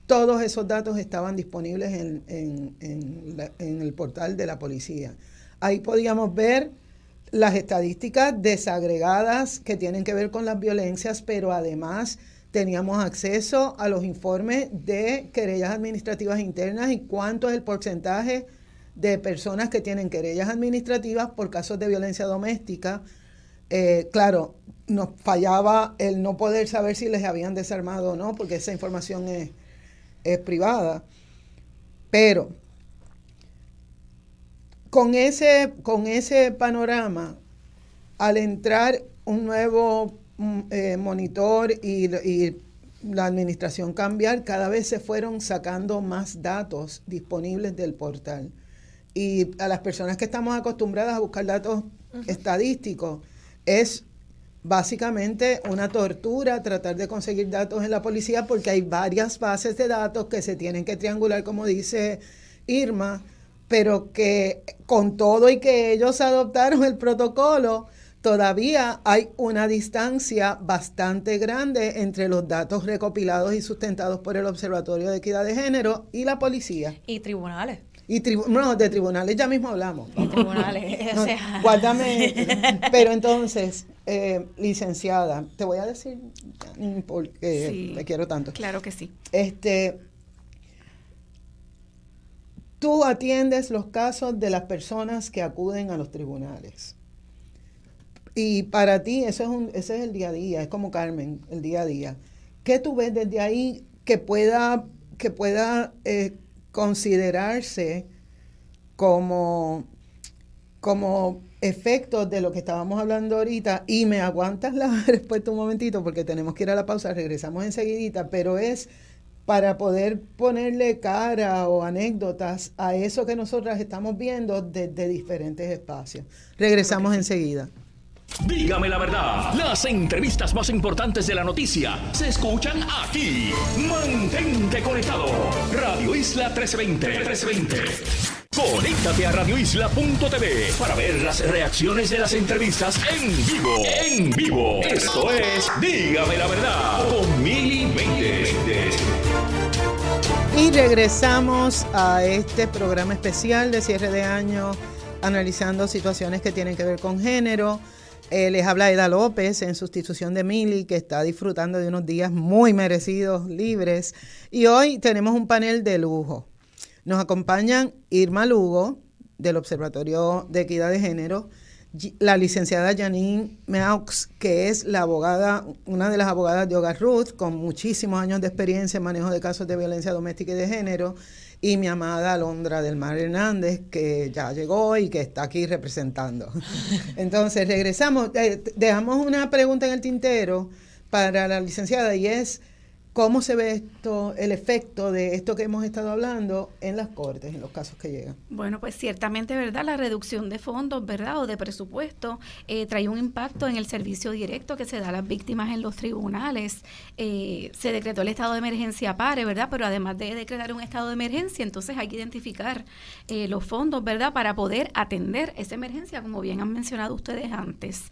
todos esos datos estaban disponibles en el portal de la policía. Ahí podíamos ver las estadísticas desagregadas que tienen que ver con las violencias, pero además teníamos acceso a los informes de querellas administrativas internas y cuánto es el porcentaje de personas que tienen querellas administrativas por casos de violencia doméstica. Claro, nos fallaba el no poder saber si les habían desarmado o no, porque esa información es privada. Pero con ese panorama, al entrar un nuevo monitor y la administración cambiar, cada vez se fueron sacando más datos disponibles del portal. Y a las personas que estamos acostumbradas a buscar datos estadísticos, es básicamente una tortura tratar de conseguir datos en la policía, porque hay varias bases de datos que se tienen que triangular, como dice Irma, pero que con todo y que ellos adoptaron el protocolo, todavía hay una distancia bastante grande entre los datos recopilados y sustentados por el Observatorio de Equidad de Género y la policía. Y tribunales. No, de tribunales ya mismo hablamos. Y tribunales, No, o sea. guárdame. Pero entonces, licenciada, te voy a decir porque Sí, te quiero tanto. Claro que sí. Tú atiendes los casos de las personas que acuden a los tribunales. Y para ti ese es el día a día, es como Carmen, el día a día. ¿Qué tú ves desde ahí que pueda considerarse como efectos de lo que estábamos hablando ahorita? Y me aguantas la respuesta un momentito porque tenemos que ir a la pausa, regresamos enseguidita, pero es para poder ponerle cara o anécdotas a eso que nosotras estamos viendo desde diferentes espacios. Regresamos enseguida. Dígame la verdad, las entrevistas más importantes de la noticia se escuchan aquí. Mantente conectado. Radio Isla 1320. Conéctate a radioisla.tv para ver las reacciones de las entrevistas en vivo. En vivo. Esto es Dígame la verdad con Mili Méndez. Y regresamos a este programa especial de cierre de año, analizando situaciones que tienen que ver con género. Les habla Eda López en sustitución de Mili, que está disfrutando de unos días muy merecidos, libres. Y hoy tenemos un panel de lujo. Nos acompañan Irma Lugo, del Observatorio de Equidad de Género, la licenciada Janine Meaux, que es la abogada, una de las abogadas de Hogar Ruth, con muchísimos años de experiencia en manejo de casos de violencia doméstica y de género, y mi amada Alondra del Mar Hernández, que ya llegó y que está aquí representando. Entonces, regresamos. Dejamos una pregunta en el tintero para la licenciada, y es, ¿cómo se ve esto, el efecto de esto que hemos estado hablando en las cortes, en los casos que llegan? Bueno, pues ciertamente, ¿verdad? La reducción de fondos, ¿verdad? O de presupuesto trae un impacto en el servicio directo que se da a las víctimas en los tribunales. Se decretó el estado de emergencia PARE, ¿verdad? Pero además de decretar un estado de emergencia, entonces hay que identificar los fondos, ¿verdad? Para poder atender esa emergencia, como bien han mencionado ustedes antes.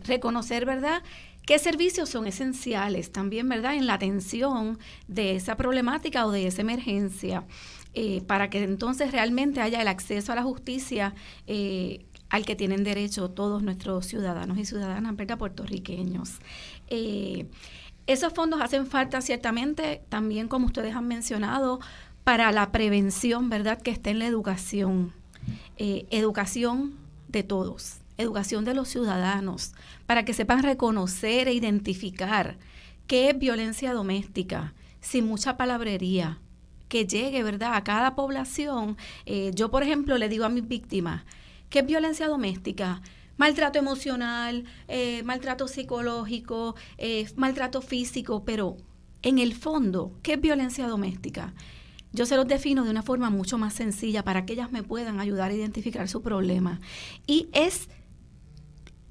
Reconocer, ¿verdad?, qué servicios son esenciales también, ¿verdad?, en la atención de esa problemática o de esa emergencia, para que entonces realmente haya el acceso a la justicia al que tienen derecho todos nuestros ciudadanos y ciudadanas, ¿verdad?, puertorriqueños. Esos fondos hacen falta ciertamente también, como ustedes han mencionado, para la prevención, ¿verdad?, que está en la educación. Educación de todos. Educación de los ciudadanos, para que sepan reconocer e identificar qué es violencia doméstica, sin mucha palabrería, que llegue, ¿verdad?, a cada población. Yo, por ejemplo, le digo a mis víctimas, ¿qué es violencia doméstica? Maltrato emocional, maltrato psicológico, maltrato físico, pero en el fondo, ¿qué es violencia doméstica? Yo se los defino de una forma mucho más sencilla para que ellas me puedan ayudar a identificar su problema. Y es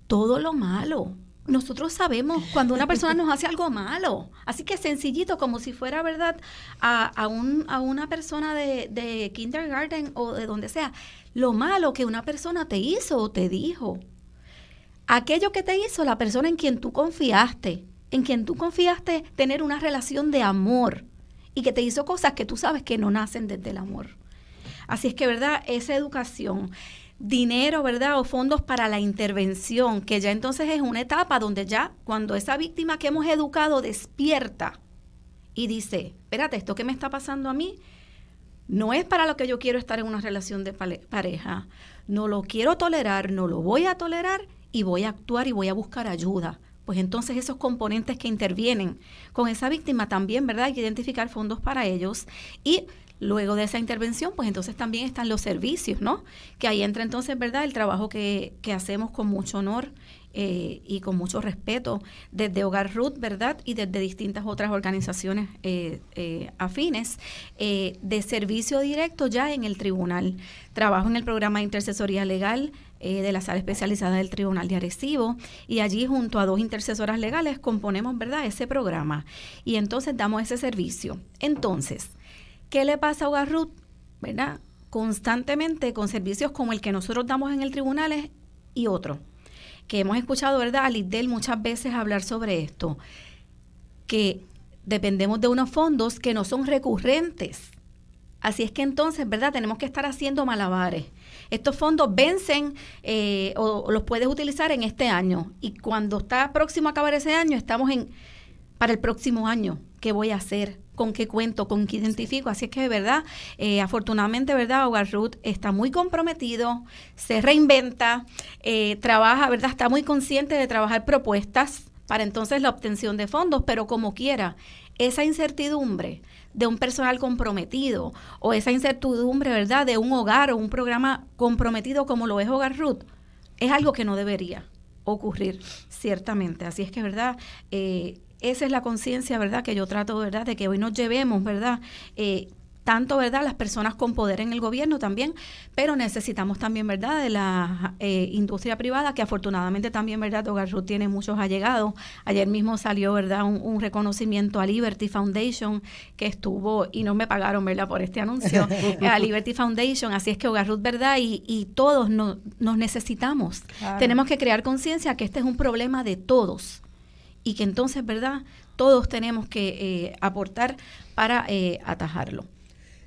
todo lo malo. Nosotros sabemos cuando una persona nos hace algo malo. Así que sencillito, como si fuera, ¿verdad?, a una persona de kindergarten o de donde sea. Lo malo que una persona te hizo o te dijo. Aquello que te hizo la persona en quien tú confiaste tener una relación de amor y que te hizo cosas que tú sabes que no nacen desde el amor. Así es que, ¿verdad?, esa educación, dinero, ¿verdad?, o fondos para la intervención, que ya entonces es una etapa donde ya cuando esa víctima que hemos educado despierta y dice, espérate, esto que me está pasando a mí no es para lo que yo quiero estar en una relación de pareja, no lo quiero tolerar, no lo voy a tolerar y voy a actuar y voy a buscar ayuda. Pues entonces esos componentes que intervienen con esa víctima también, ¿verdad?, hay que identificar fondos para ellos. Y luego de esa intervención, pues entonces también están los servicios, ¿no? Que ahí entra entonces, ¿verdad?, el trabajo que hacemos con mucho honor y con mucho respeto desde Hogar Ruth, ¿verdad?, y desde distintas otras organizaciones afines de servicio directo ya en el tribunal. Trabajo en el programa de intercesoría legal de la sala especializada del Tribunal de Arecibo, y allí junto a 2 intercesoras legales componemos, ¿verdad?, ese programa, y entonces damos ese servicio. Entonces, ¿qué le pasa a Hogar Ruth? ¿Verdad? Constantemente con servicios como el que nosotros damos en el tribunal y otro. que hemos escuchado, ¿verdad?, a Lidel muchas veces hablar sobre esto, que dependemos de unos fondos que no son recurrentes. Así es que entonces, ¿verdad?, tenemos que estar haciendo malabares. Estos fondos vencen o los puedes utilizar en este año. Y cuando está próximo a acabar ese año, estamos para el próximo año. ¿Qué voy a hacer? ¿Con qué cuento? ¿Con qué identifico? Así es que, de verdad, afortunadamente, ¿verdad?, Hogar Ruth está muy comprometido, se reinventa, trabaja, ¿verdad?, está muy consciente de trabajar propuestas para entonces la obtención de fondos, pero como quiera, esa incertidumbre de un personal comprometido o esa incertidumbre, ¿verdad?, de un hogar o un programa comprometido como lo es Hogar Ruth, es algo que no debería ocurrir, ciertamente. Así es que, ¿verdad?, esa es la conciencia, ¿verdad?, que yo trato, ¿verdad?, de que hoy nos llevemos, ¿verdad?, tanto, ¿verdad?, las personas con poder en el gobierno también, pero necesitamos también, ¿verdad?, de la industria privada, que afortunadamente también, ¿verdad?, Hogar Ruth tiene muchos allegados. Ayer mismo salió, ¿verdad?, un reconocimiento a Liberty Foundation, que estuvo, y no me pagaron, ¿verdad?, por este anuncio, a Liberty Foundation. Así es que Hogar Ruth, ¿verdad?, y todos nos necesitamos. Claro. Tenemos que crear conciencia que este es un problema de todos y que entonces, ¿verdad?, todos tenemos que aportar para atajarlo.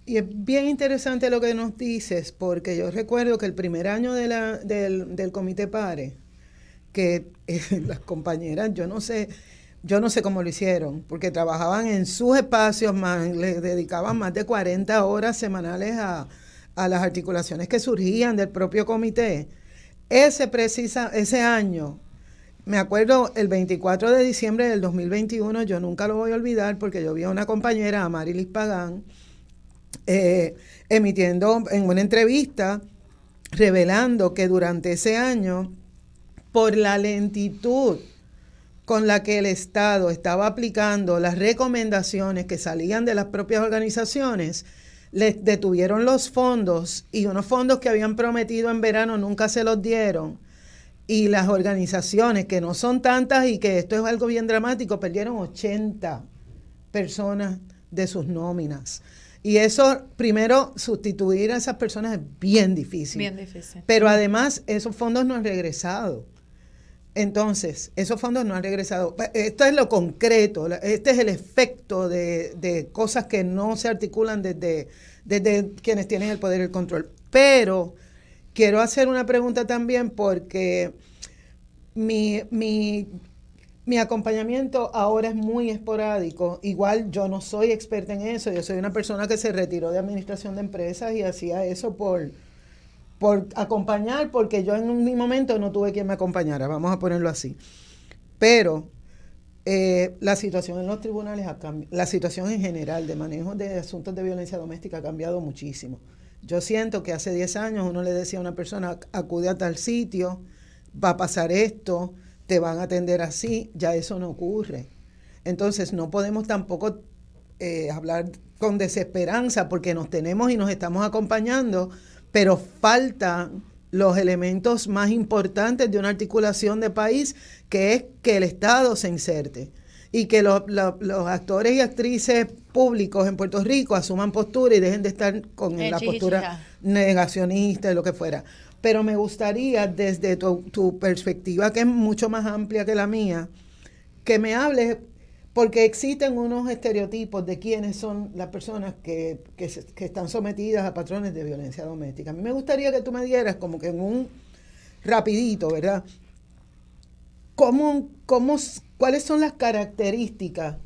Y es bien interesante lo que nos dices, porque yo recuerdo que el primer año del Comité PARE, que las compañeras, yo no sé cómo lo hicieron, porque trabajaban en sus espacios, le dedicaban más de 40 horas semanales a las articulaciones que surgían del propio comité. Ese año, me acuerdo, el 24 de diciembre del 2021, yo nunca lo voy a olvidar, porque yo vi a una compañera, a Marilis Pagán, emitiendo en una entrevista, revelando que durante ese año, por la lentitud con la que el Estado estaba aplicando las recomendaciones que salían de las propias organizaciones, les detuvieron los fondos, y unos fondos que habían prometido en verano nunca se los dieron, y las organizaciones, que no son tantas y que esto es algo bien dramático, perdieron 80 personas de sus nóminas. Y eso, primero, sustituir a esas personas es bien difícil. Bien difícil. Pero además, esos fondos no han regresado. Entonces, esos fondos no han regresado. Esto es lo concreto, este es el efecto de cosas que no se articulan desde quienes tienen el poder y el control. Pero quiero hacer una pregunta también, porque mi acompañamiento ahora es muy esporádico. Igual yo no soy experta en eso. Yo soy una persona que se retiró de administración de empresas y hacía eso por acompañar, porque yo en mi momento no tuve quien me acompañara, vamos a ponerlo así. Pero la situación en los tribunales ha cambiado. La situación en general de manejo de asuntos de violencia doméstica ha cambiado muchísimo. Yo siento que hace 10 años uno le decía a una persona, acude a tal sitio, va a pasar esto, te van a atender así. Ya eso no ocurre. Entonces no podemos tampoco hablar con desesperanza, porque nos tenemos y nos estamos acompañando, pero faltan los elementos más importantes de una articulación de país, que es que el Estado se inserte y que los actores y actrices públicos en Puerto Rico asuman postura y dejen de estar con la postura negacionista y lo que fuera. Pero me gustaría, desde tu perspectiva, que es mucho más amplia que la mía, que me hables, porque existen unos estereotipos de quiénes son las personas que están sometidas a patrones de violencia doméstica. A mí me gustaría que tú me dieras como que en un rapidito, ¿verdad? ¿Cuáles son las características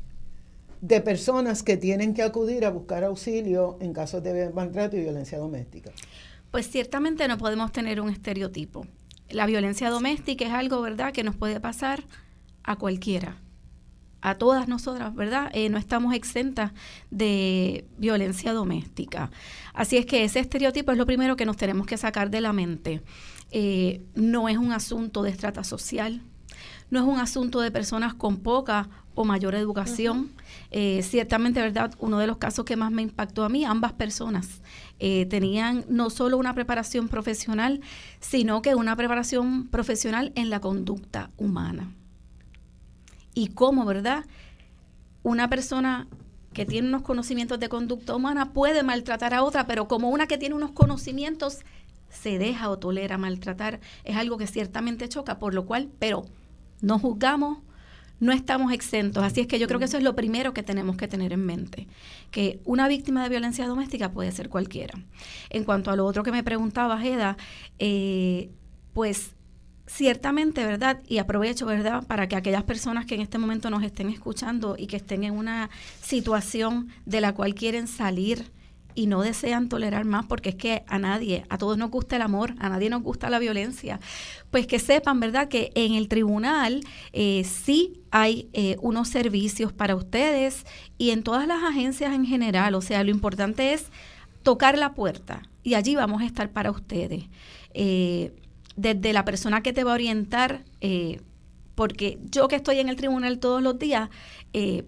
de personas que tienen que acudir a buscar auxilio en casos de maltrato y violencia doméstica? Pues ciertamente no podemos tener un estereotipo. La violencia doméstica es algo, ¿verdad?, que nos puede pasar a cualquiera, a todas nosotras, ¿verdad? No estamos exentas de violencia doméstica. Así es que ese estereotipo es lo primero que nos tenemos que sacar de la mente. No es un asunto de estrata social, no es un asunto de personas con poca o mayor educación. Ciertamente, ¿verdad?, uno de los casos que más me impactó a mí, ambas personas tenían no solo una preparación profesional, sino que una preparación profesional en la conducta humana. Y cómo, ¿verdad?, una persona que tiene unos conocimientos de conducta humana puede maltratar a otra, pero como una que tiene unos conocimientos se deja o tolera maltratar, es algo que ciertamente choca, por lo cual, pero no juzgamos, no estamos exentos. Así es que yo creo que eso es lo primero que tenemos que tener en mente, que una víctima de violencia doméstica puede ser cualquiera. En cuanto a lo otro que me preguntaba, Eda, pues ciertamente, ¿verdad? Y aprovecho, ¿verdad?, para que aquellas personas que en este momento nos estén escuchando y que estén en una situación de la cual quieren salir y no desean tolerar más, porque es que a todos nos gusta el amor, a nadie nos gusta la violencia, pues que sepan, ¿verdad?, que en el tribunal sí hay unos servicios para ustedes y en todas las agencias en general. O sea, lo importante es tocar la puerta y allí vamos a estar para ustedes. Desde la persona que te va a orientar, porque yo que estoy en el tribunal todos los días,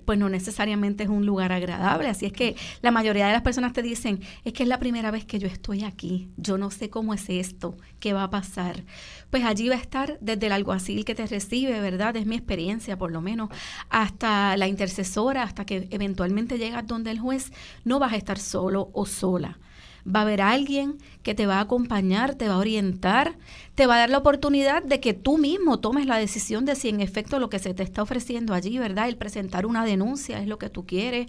pues no necesariamente es un lugar agradable. Así es que la mayoría de las personas te dicen, es que es la primera vez que yo estoy aquí, yo no sé cómo es esto, qué va a pasar. Pues allí va a estar desde el alguacil que te recibe, ¿verdad? Es mi experiencia por lo menos, hasta la intercesora, hasta que eventualmente llegas donde el juez. No vas a estar solo o sola. Va a haber alguien que te va a acompañar, te va a orientar, te va a dar la oportunidad de que tú mismo tomes la decisión de si en efecto lo que se te está ofreciendo allí, ¿verdad? El presentar una denuncia es lo que tú quieres,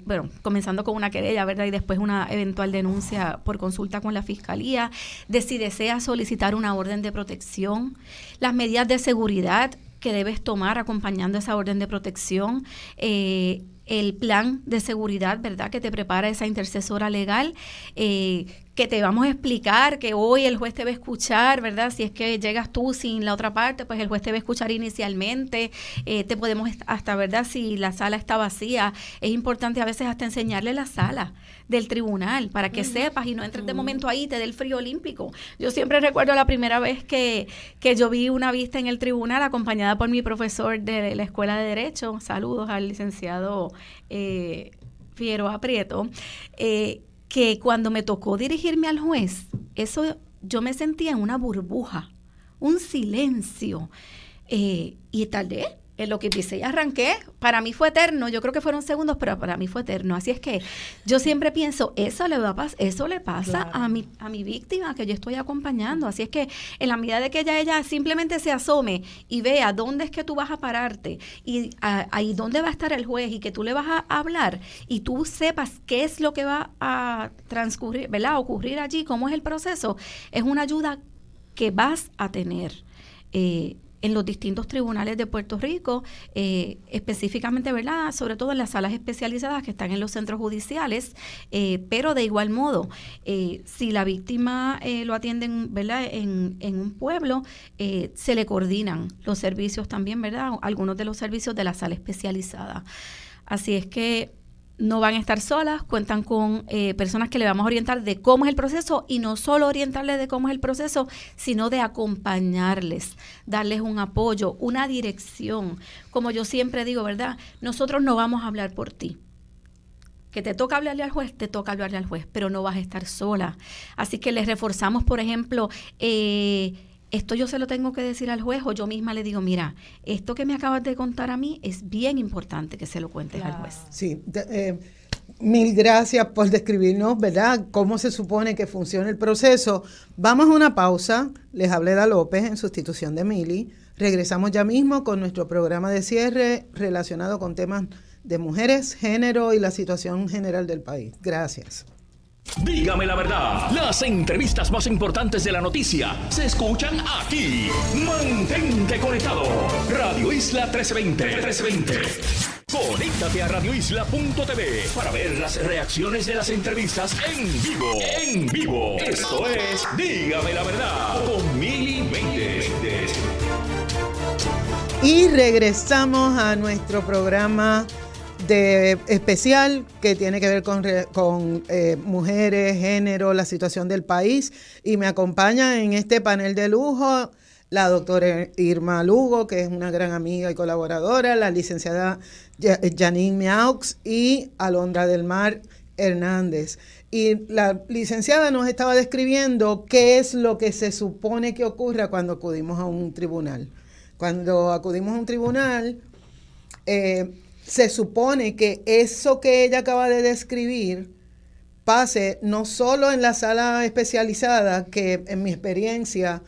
bueno, comenzando con una querella, ¿verdad? Y después una eventual denuncia por consulta con la fiscalía, de si deseas solicitar una orden de protección, las medidas de seguridad que debes tomar acompañando esa orden de protección, el plan de seguridad, ¿verdad?, que te prepara esa intercesora legal, que te vamos a explicar que hoy el juez te va a escuchar, ¿verdad? Si es que llegas tú sin la otra parte, pues el juez te va a escuchar inicialmente, te podemos hasta, ¿verdad?, si la sala está vacía, es importante a veces hasta enseñarle la sala del tribunal para que sepas y no entres de momento ahí y te dé el frío olímpico. Yo siempre recuerdo la primera vez que yo vi una vista en el tribunal acompañada por mi profesor de la Escuela de Derecho, saludos al licenciado Figueroa Prieto, que cuando me tocó dirigirme al juez, yo me sentía en una burbuja, un silencio, y tardé. En lo que empecé y arranqué, para mí fue eterno. Yo creo que fueron segundos, pero para mí fue eterno. Así es que yo siempre pienso, eso le pasa claro a mi víctima que yo estoy acompañando. Así es que en la medida de que ella simplemente se asome y vea dónde es que tú vas a pararte y ahí dónde va a estar el juez y que tú le vas a hablar y tú sepas qué es lo que va a transcurrir, ¿verdad?, a ocurrir allí, cómo es el proceso, es una ayuda que vas a tener en los distintos tribunales de Puerto Rico, específicamente, ¿verdad?, sobre todo en las salas especializadas que están en los centros judiciales, pero de igual modo, si la víctima lo atienden, ¿verdad?, en un pueblo, se le coordinan los servicios también, ¿verdad?, algunos de los servicios de la sala especializada. Así es que no van a estar solas, cuentan con personas que le vamos a orientar de cómo es el proceso y no solo orientarles de cómo es el proceso, sino de acompañarles, darles un apoyo, una dirección. Como yo siempre digo, ¿verdad?, nosotros no vamos a hablar por ti. Que te toca hablarle al juez, te toca hablarle al juez, pero no vas a estar sola. Así que les reforzamos, por ejemplo, esto yo se lo tengo que decir al juez o yo misma le digo, mira, esto que me acabas de contar a mí es bien importante que se lo cuentes al juez. Sí, mil gracias por describirnos, ¿verdad?, cómo se supone que funciona el proceso. Vamos a una pausa. Les hablé Eda López en sustitución de Mili. Regresamos ya mismo con nuestro programa de cierre relacionado con temas de mujeres, género y la situación general del país. Gracias. Dígame la verdad, las entrevistas más importantes de la noticia se escuchan aquí. Mantente conectado. Radio Isla 1320. Conéctate a radioisla.tv para ver las reacciones de las entrevistas en vivo. En vivo. Esto es Dígame la verdad con Mili Méndez. Y regresamos a nuestro programa especial que tiene que ver con mujeres, género, la situación del país, y me acompaña en este panel de lujo la doctora Irma Lugo, que es una gran amiga y colaboradora, la licenciada Janine Miaux y Alondra del Mar Hernández. Y la licenciada nos estaba describiendo qué es lo que se supone que ocurra cuando acudimos a un tribunal. Cuando acudimos a un tribunal, se supone que eso que ella acaba de describir, pase no solo en la sala especializada, que en mi experiencia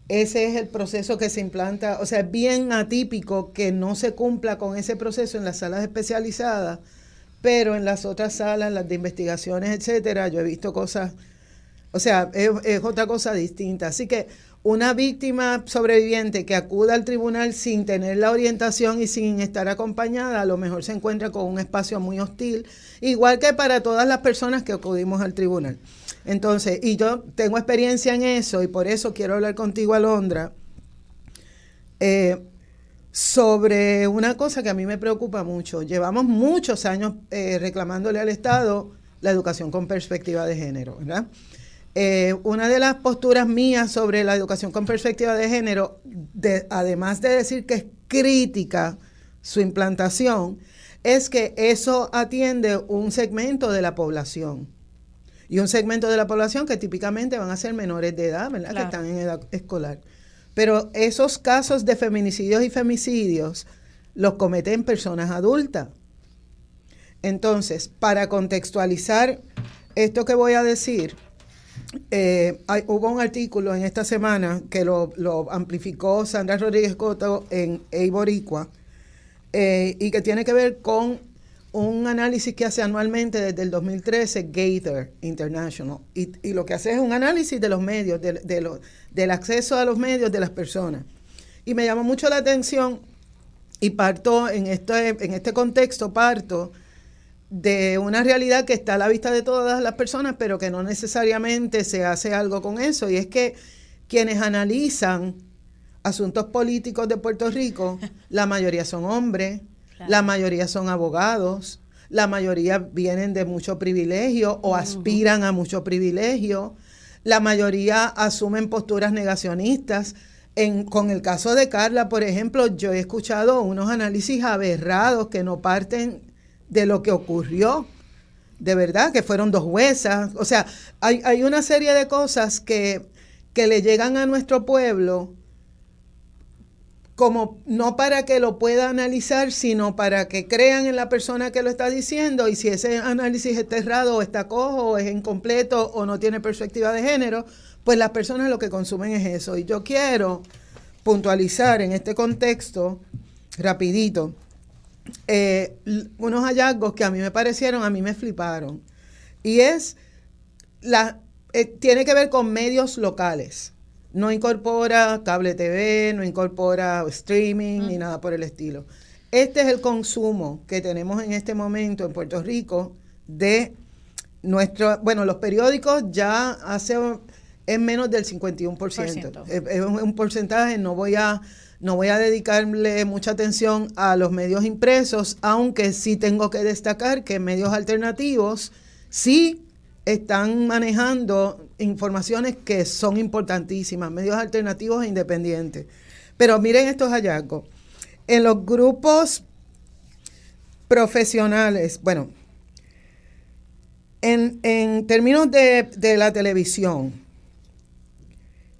ese es el proceso que se implanta, o sea, es bien atípico que no se cumpla con ese proceso en las salas especializadas, pero en las otras salas, las de investigaciones, etcétera, yo he visto cosas, o sea, es otra cosa distinta. Así que una víctima sobreviviente que acuda al tribunal sin tener la orientación y sin estar acompañada, a lo mejor se encuentra con un espacio muy hostil, igual que para todas las personas que acudimos al tribunal. Entonces, y yo tengo experiencia en eso, y por eso quiero hablar contigo, Alondra, sobre una cosa que a mí me preocupa mucho. Llevamos muchos años reclamándole al Estado la educación con perspectiva de género, ¿verdad? Una de las posturas mías sobre la educación con perspectiva de género, además de decir que es crítica su implantación, es que eso atiende un segmento de la población. Y un segmento de la población que típicamente van a ser menores de edad, ¿verdad? Claro. Que están en edad escolar. Pero esos casos de feminicidios y femicidios los cometen personas adultas. Entonces, para contextualizar esto que voy a decir, hubo un artículo en esta semana que lo amplificó Sandra Rodríguez Coto en Boricua, y que tiene que ver con un análisis que hace anualmente desde el 2013 Gaither International, y lo que hace es un análisis de los medios, del acceso a los medios de las personas. Y me llamó mucho la atención, y parto en este contexto, parto de una realidad que está a la vista de todas las personas, pero que no necesariamente se hace algo con eso, y es que quienes analizan asuntos políticos de Puerto Rico, la mayoría son hombres, claro. La mayoría son abogados, la mayoría vienen de mucho privilegio o aspiran a mucho privilegio, la mayoría asumen posturas negacionistas. Con el caso de Carla, por ejemplo, yo he escuchado unos análisis aberrados que no parten de lo que ocurrió, de verdad, que fueron 2 juezas. O sea, hay una serie de cosas que le llegan a nuestro pueblo como no para que lo pueda analizar, sino para que crean en la persona que lo está diciendo, y si ese análisis está errado o está cojo o es incompleto o no tiene perspectiva de género, pues las personas lo que consumen es eso. Y yo quiero puntualizar en este contexto, rapidito, unos hallazgos que a mí me fliparon, y tiene que ver con medios locales. No incorpora cable TV, no incorpora streaming ni nada por el estilo. Este es el consumo que tenemos en este momento en Puerto Rico de los periódicos ya es menos del 51%. Es un porcentaje, no voy a dedicarle mucha atención a los medios impresos, aunque sí tengo que destacar que medios alternativos sí están manejando informaciones que son importantísimas, medios alternativos e independientes. Pero miren estos hallazgos. En los grupos profesionales, bueno, en términos de la televisión,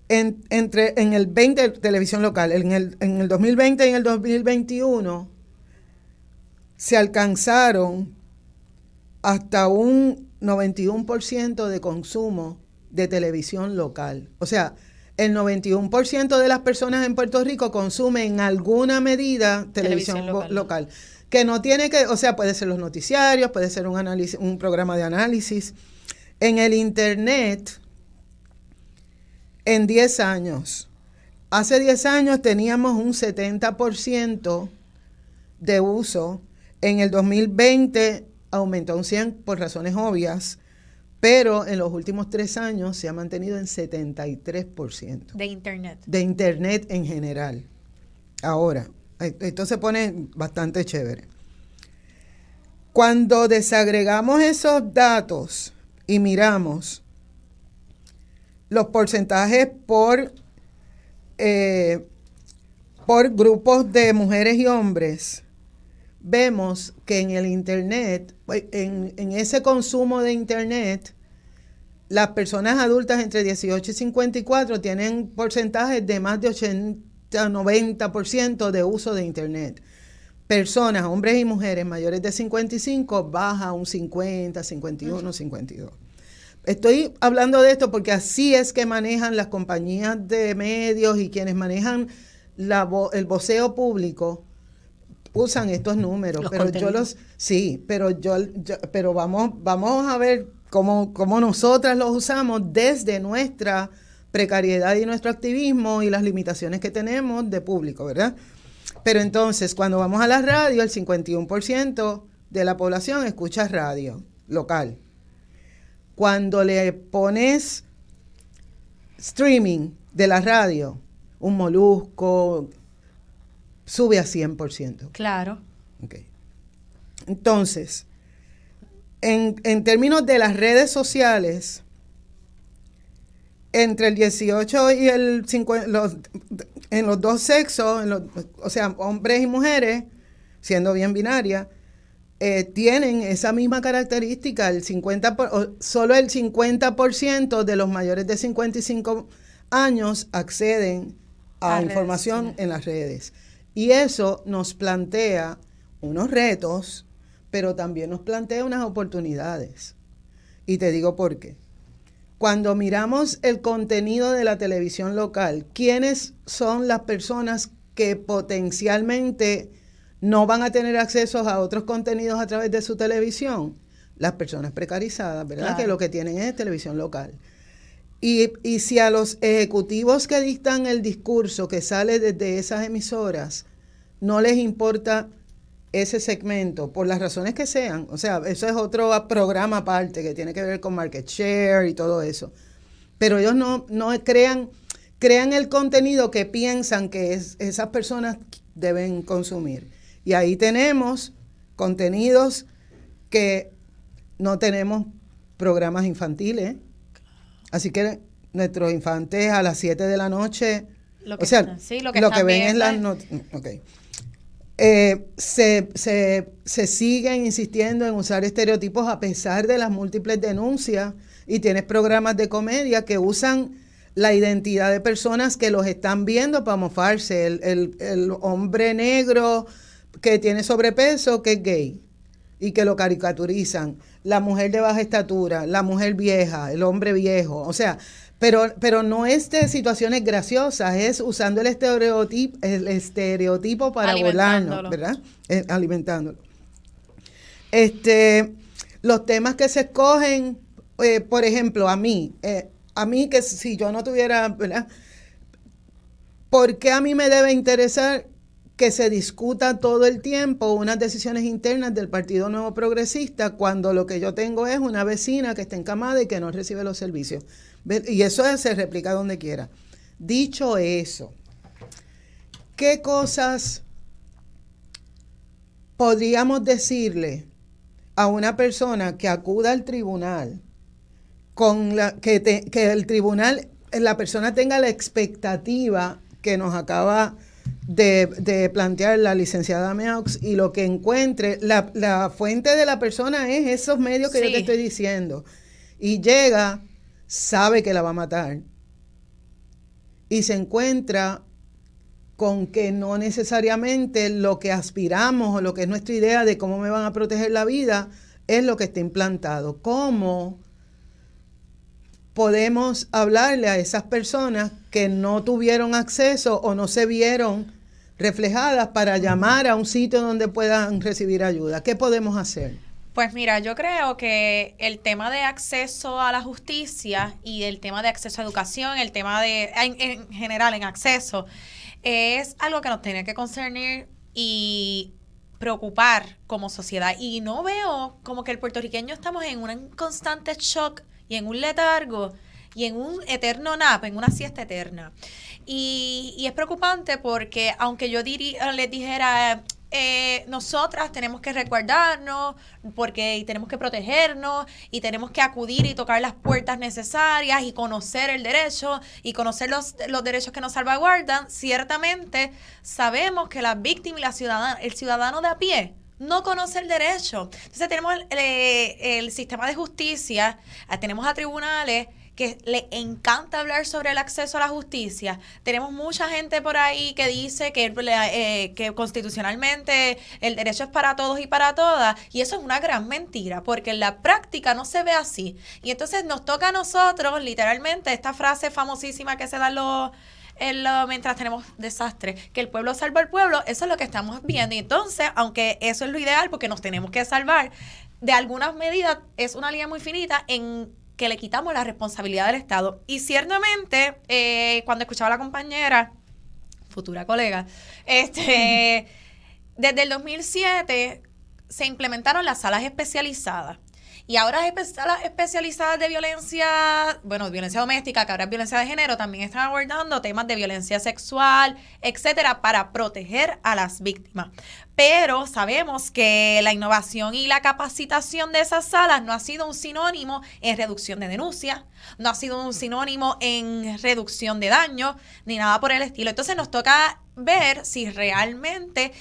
en el 20, televisión local, en el 2020 y en el 2021, se alcanzaron hasta un 91% de consumo de televisión local. O sea, el 91% de las personas en Puerto Rico consumen en alguna medida televisión local. Que no tiene que, o sea, puede ser los noticiarios, puede ser un programa de análisis. En el Internet, en 10 años, hace 10 años teníamos un 70% de uso. En el 2020 aumentó un 100 por razones obvias, pero en los últimos 3 años se ha mantenido en 73%. De Internet. De Internet en general. Ahora, esto se pone bastante chévere. Cuando desagregamos esos datos y miramos los porcentajes por grupos de mujeres y hombres, vemos que en el Internet, en ese consumo de Internet, las personas adultas entre 18 y 54 tienen porcentajes de más de 80-90% de uso de Internet. Personas, hombres y mujeres mayores de 55, baja un 50, 51, 52. Estoy hablando de esto porque así es que manejan las compañías de medios y quienes manejan el voceo público usan estos números, pero vamos a ver cómo nosotras los usamos desde nuestra precariedad y nuestro activismo y las limitaciones que tenemos de público, ¿verdad? Pero entonces, cuando vamos a la radio, el 51% de la población escucha radio local. Cuando le pones streaming de la radio, un Molusco, sube a 100%. Claro. Okay. Entonces, en términos de las redes sociales, entre el 18 y el 50, en los dos sexos, o sea, hombres y mujeres, siendo bien binaria, tienen esa misma característica. Solo el 50% de los mayores de 55 años acceden a información en las redes. Y eso nos plantea unos retos, pero también nos plantea unas oportunidades. Y te digo por qué. Cuando miramos el contenido de la televisión local, ¿quiénes son las personas que potencialmente no van a tener acceso a otros contenidos a través de su televisión? Las personas precarizadas, ¿verdad? Claro. Que lo que tienen es televisión local. Y si a los ejecutivos que dictan el discurso que sale desde esas emisoras no les importa ese segmento, por las razones que sean, o sea, eso es otro programa aparte que tiene que ver con market share y todo eso, pero ellos no crean el contenido que piensan que esas personas deben consumir. Y ahí tenemos contenidos que no tenemos programas infantiles, así que nuestros infantes a las 7 de la noche, lo que ven es las noticias. Okay. Se siguen insistiendo en usar estereotipos a pesar de las múltiples denuncias, y tienes programas de comedia que usan la identidad de personas que los están viendo para mofarse. El hombre negro que tiene sobrepeso, que es gay, y que lo caricaturizan. La mujer de baja estatura, la mujer vieja, el hombre viejo. O sea, pero no es de situaciones graciosas, es usando el estereotipo para volarnos, ¿verdad? Alimentándolo. Los temas que se escogen, por ejemplo, a mí que si yo no tuviera, ¿verdad? ¿Por qué a mí me debe interesar que se discuta todo el tiempo unas decisiones internas del Partido Nuevo Progresista cuando lo que yo tengo es una vecina que está encamada y que no recibe los servicios? Y eso se replica donde quiera. Dicho eso, ¿qué cosas podríamos decirle a una persona que acuda al tribunal que el tribunal, la persona tenga la expectativa que nos acaba de plantear la licenciada Meaux, y lo que encuentre, la fuente de la persona es esos medios que yo te estoy diciendo, y llega, sabe que la va a matar, y se encuentra con que no necesariamente lo que aspiramos o lo que es nuestra idea de cómo me van a proteger la vida es lo que está implantado? ¿Cómo podemos hablarle a esas personas que no tuvieron acceso o no se vieron reflejadas para llamar a un sitio donde puedan recibir ayuda? ¿Qué podemos hacer? Pues mira, yo creo que el tema de acceso a la justicia y el tema de acceso a educación, el tema de, en general, en acceso, es algo que nos tiene que concernir y preocupar como sociedad. Y no veo como que el puertorriqueño estamos en un constante shock y en un letargo y en un eterno nap, en una siesta eterna. Y es preocupante porque aunque yo les dijera, nosotras tenemos que resguardarnos porque tenemos que protegernos y tenemos que acudir y tocar las puertas necesarias y conocer el derecho y conocer los derechos que nos salvaguardan, ciertamente sabemos que la víctima y el ciudadano de a pie no conoce el derecho. Entonces tenemos el sistema de justicia, tenemos a tribunales que le encanta hablar sobre el acceso a la justicia. Tenemos mucha gente por ahí que dice que constitucionalmente el derecho es para todos y para todas, y eso es una gran mentira, porque en la práctica no se ve así. Y entonces nos toca a nosotros, literalmente, esta frase famosísima que se da mientras tenemos desastres, que el pueblo salva al pueblo, eso es lo que estamos viendo. Y entonces, aunque eso es lo ideal, porque nos tenemos que salvar, de algunas medidas es una línea muy finita en que le quitamos la responsabilidad del Estado. Y ciertamente, cuando escuchaba a la compañera, futura colega, desde el 2007 se implementaron las salas especializadas. Y ahora las salas especializadas de violencia doméstica, que ahora es violencia de género, también están abordando temas de violencia sexual, etcétera, para proteger a las víctimas. Pero sabemos que la innovación y la capacitación de esas salas no ha sido un sinónimo en reducción de denuncias, no ha sido un sinónimo en reducción de daños, ni nada por el estilo. Entonces nos toca ver si realmente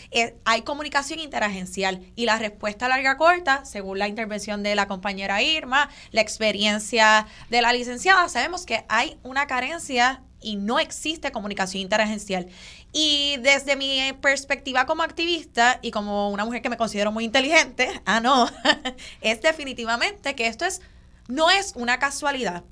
hay comunicación interagencial, y la respuesta larga corta, según la intervención de la compañera Irma, la experiencia de la licenciada, sabemos que hay una carencia y no existe comunicación interagencial. Y desde mi perspectiva como activista y como una mujer que me considero muy inteligente, es definitivamente que esto no es una casualidad.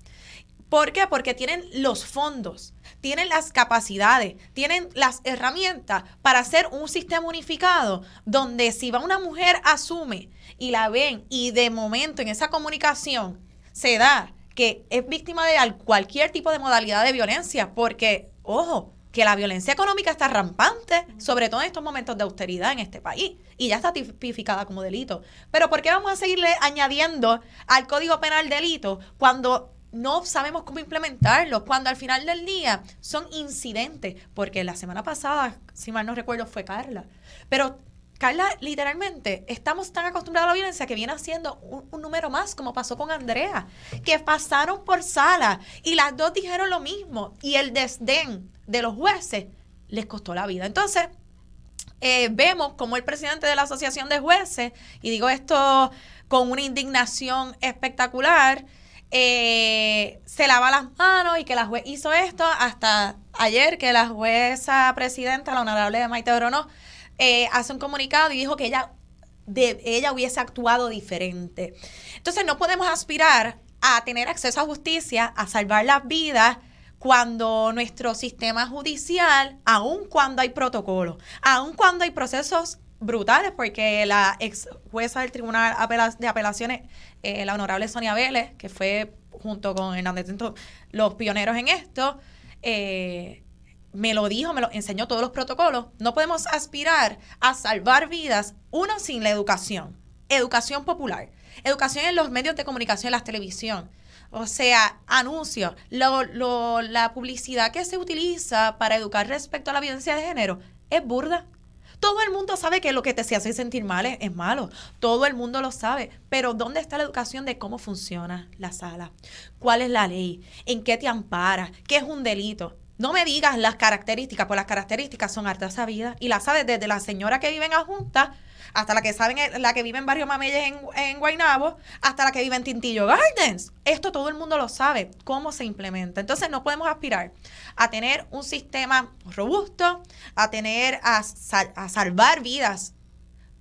¿Por qué? Porque tienen los fondos, tienen las capacidades, tienen las herramientas para hacer un sistema unificado donde si va una mujer, asume y la ven, y de momento en esa comunicación se da que es víctima de cualquier tipo de modalidad de violencia, porque, ojo, que la violencia económica está rampante, sobre todo en estos momentos de austeridad en este país, y ya está tipificada como delito. Pero ¿por qué vamos a seguirle añadiendo al Código Penal delitos cuando no sabemos cómo implementarlos, cuando al final del día son incidentes? Porque la semana pasada, si mal no recuerdo, fue Carla. Pero Carla, literalmente, estamos tan acostumbrados a la violencia que viene haciendo un número más, como pasó con Andrea, que pasaron por sala y las dos dijeron lo mismo, y el desdén de los jueces les costó la vida. Entonces, vemos como el presidente de la Asociación de Jueces, y digo esto con una indignación espectacular, se lava las manos, y que la juez hizo esto hasta ayer, que la jueza presidenta, la honorable Maite Orono, hace un comunicado y dijo que ella hubiese actuado diferente. Entonces no podemos aspirar a tener acceso a justicia, a salvar las vidas, cuando nuestro sistema judicial, aun cuando hay protocolos, aun cuando hay procesos brutales, porque la ex jueza del Tribunal de Apelaciones, la honorable Sonia Vélez, que fue junto con Hernández Tinto los pioneros en esto, me lo enseñó todos los protocolos. No podemos aspirar a salvar vidas, uno, sin la educación popular, educación en los medios de comunicación, la televisión, o sea, anuncios, la publicidad que se utiliza para educar respecto a la violencia de género es burda. Todo el mundo sabe que lo que te hace sentir mal es malo. Todo el mundo lo sabe. Pero ¿dónde está la educación de cómo funciona la sala? ¿Cuál es la ley? ¿En qué te ampara? ¿Qué es un delito? No me digas las características, pues las características son hartas sabidas, y las sabes desde la señora que vive en Adjunta hasta la que vive en Barrio Mameyes en Guaynabo, hasta la que vive en Tintillo Gardens. Esto todo el mundo lo sabe, cómo se implementa. Entonces no podemos aspirar a tener un sistema robusto, a salvar vidas,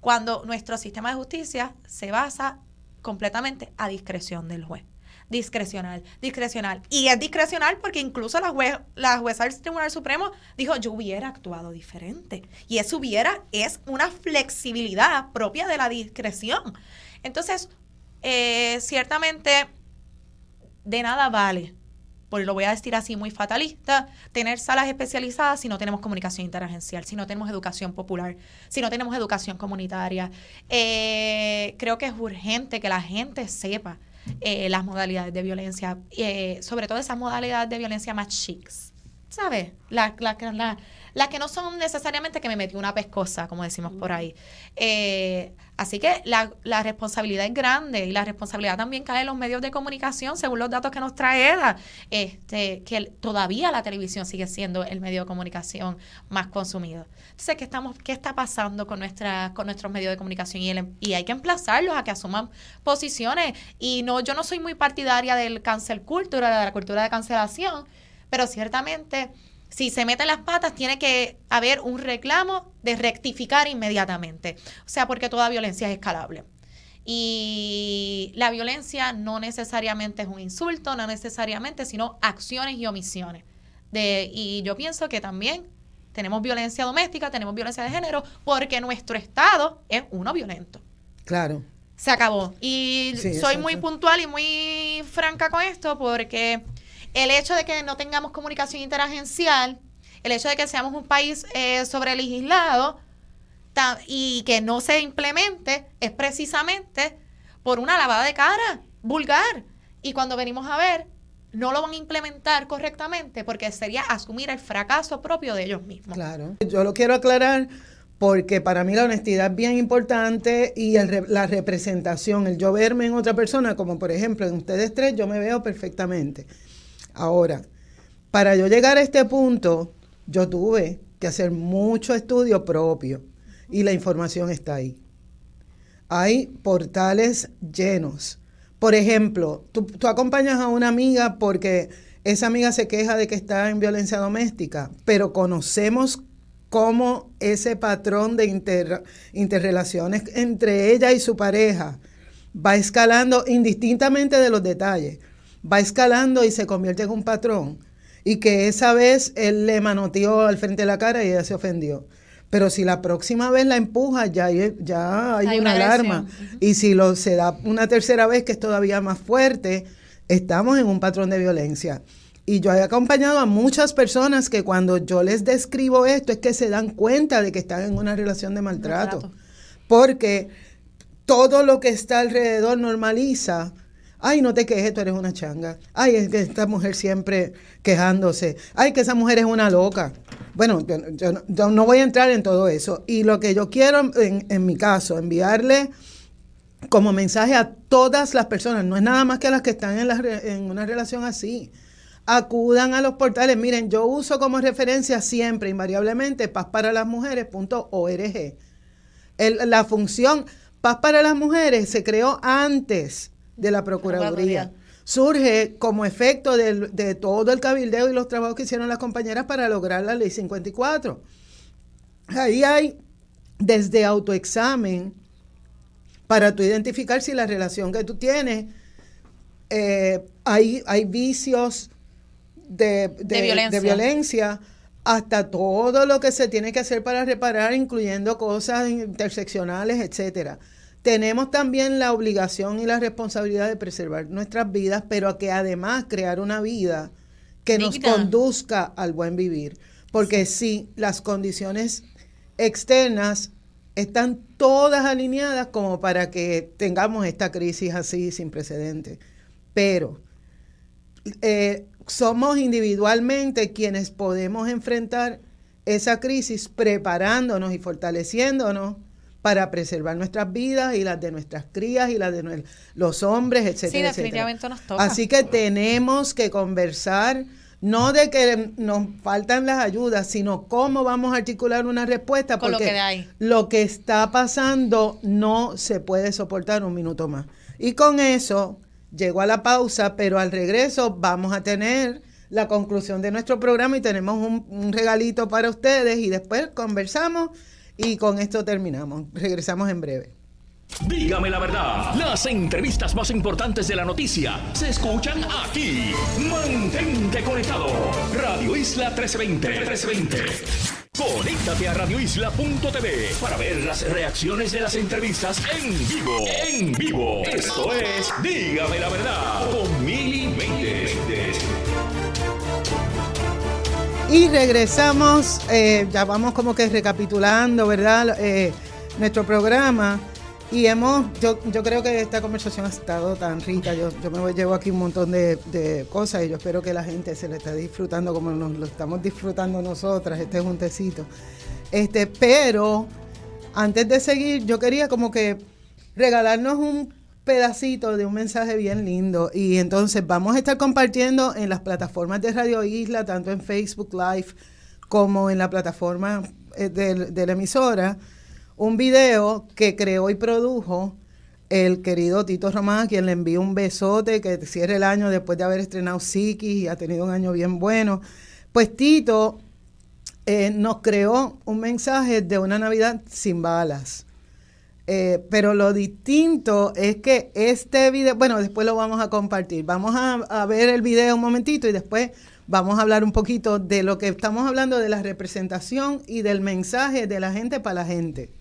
cuando nuestro sistema de justicia se basa completamente a discreción del juez. Discrecional. Y es discrecional porque incluso la jueza del Tribunal Supremo dijo, yo hubiera actuado diferente. Y eso es una flexibilidad propia de la discreción. Entonces, ciertamente, de nada vale, porque lo voy a decir así muy fatalista, tener salas especializadas si no tenemos comunicación interagencial, si no tenemos educación popular, si no tenemos educación comunitaria. Creo que es urgente que la gente sepa las modalidades de violencia, sobre todo esas modalidades de violencia más chics, ¿sabes? las que no son necesariamente que me metí una pescosa, como decimos por ahí. Así que la responsabilidad es grande y la responsabilidad también cae en los medios de comunicación, según los datos que nos trae EDA, que todavía la televisión sigue siendo el medio de comunicación más consumido. Entonces, ¿qué está pasando con nuestros medios de comunicación? Y hay que emplazarlos a que asuman posiciones. Y yo no soy muy partidaria del cancel culture, de la cultura de cancelación, pero ciertamente, si se meten las patas, tiene que haber un reclamo de rectificar inmediatamente. O sea, porque toda violencia es escalable. Y la violencia no necesariamente es un insulto, no necesariamente, sino acciones y omisiones. Y yo pienso que también tenemos violencia doméstica, tenemos violencia de género, porque nuestro Estado es uno violento. Claro. Se acabó. Y sí, soy muy puntual y muy franca con esto, porque el hecho de que no tengamos comunicación interagencial, el hecho de que seamos un país sobrelegislado y que no se implemente, es precisamente por una lavada de cara vulgar. Y cuando venimos a ver, no lo van a implementar correctamente porque sería asumir el fracaso propio de ellos mismos. Claro. Yo lo quiero aclarar porque para mí la honestidad es bien importante y la representación, el yo verme en otra persona, como por ejemplo en ustedes tres, yo me veo perfectamente. Ahora, para yo llegar a este punto, yo tuve que hacer mucho estudio propio y la información está ahí. Hay portales llenos. Por ejemplo, tú acompañas a una amiga porque esa amiga se queja de que está en violencia doméstica, pero conocemos cómo ese patrón de interrelaciones entre ella y su pareja va escalando indistintamente de los detalles. Va escalando y se convierte en un patrón. Y que esa vez él le manoteó al frente de la cara y ella se ofendió. Pero si la próxima vez la empuja, ya hay una alarma. Uh-huh. Y si se da una tercera vez, que es todavía más fuerte, estamos en un patrón de violencia. Y yo he acompañado a muchas personas que cuando yo les describo esto es que se dan cuenta de que están en una relación de maltrato. Porque todo lo que está alrededor normaliza. Ay, no te quejes, tú eres una changa. Ay, es que esta mujer siempre quejándose. Ay, que esa mujer es una loca. Bueno, yo no voy a entrar en todo eso. Y lo que yo quiero, en mi caso, enviarle como mensaje a todas las personas, no es nada más que a las que están en una relación así. Acudan a los portales. Miren, yo uso como referencia siempre, invariablemente, pazparalasmujeres.org. La función Paz para las Mujeres se creó antes de la Procuraduría. Surge como efecto de todo el cabildeo y los trabajos que hicieron las compañeras para lograr la Ley 54. Ahí hay desde autoexamen para tú identificar si la relación que tú tienes, hay vicios de violencia, hasta todo lo que se tiene que hacer para reparar, incluyendo cosas interseccionales, etcétera. Tenemos también la obligación y la responsabilidad de preservar nuestras vidas, pero que además crear una vida que nos conduzca al buen vivir. Porque sí, las condiciones externas están todas alineadas como para que tengamos esta crisis así sin precedentes. Pero somos individualmente quienes podemos enfrentar esa crisis preparándonos y fortaleciéndonos para preservar nuestras vidas y las de nuestras crías y las de los hombres, etcétera. Sí, definitivamente nos toca. Así que tenemos que conversar, no de que nos faltan las ayudas, sino cómo vamos a articular una respuesta, con porque lo que está pasando no se puede soportar un minuto más. Y con eso llego a la pausa, pero al regreso vamos a tener la conclusión de nuestro programa y tenemos un regalito para ustedes y después conversamos. Y con esto terminamos. Regresamos en breve. Dígame la verdad. Las entrevistas más importantes de la noticia se escuchan aquí. Mantente conectado. Radio Isla 1320. Conéctate a radioisla.tv para ver las reacciones de las entrevistas en vivo. En vivo. Esto es Dígame la verdad con Mili Méndez. Y regresamos, ya vamos como que recapitulando, ¿verdad? Nuestro programa. Y yo creo que esta conversación ha estado tan rica. Yo me llevo aquí un montón de cosas y yo espero que la gente se le esté disfrutando como nos lo estamos disfrutando nosotras, este juntecito. Pero antes de seguir, yo quería como que regalarnos un pedacito de un mensaje bien lindo. Y entonces vamos a estar compartiendo en las plataformas de Radio Isla, tanto en Facebook Live como en la plataforma de la emisora, un video que creó y produjo el querido Tito Román, a quien le envío un besote, que cierre el año después de haber estrenado Psiquis y ha tenido un año bien bueno. Pues Tito nos creó un mensaje de una Navidad sin balas. Pero lo distinto es que este video, bueno, después lo vamos a compartir. Vamos a ver el video un momentito y después vamos a hablar un poquito de lo que estamos hablando, de la representación y del mensaje de la gente para la gente.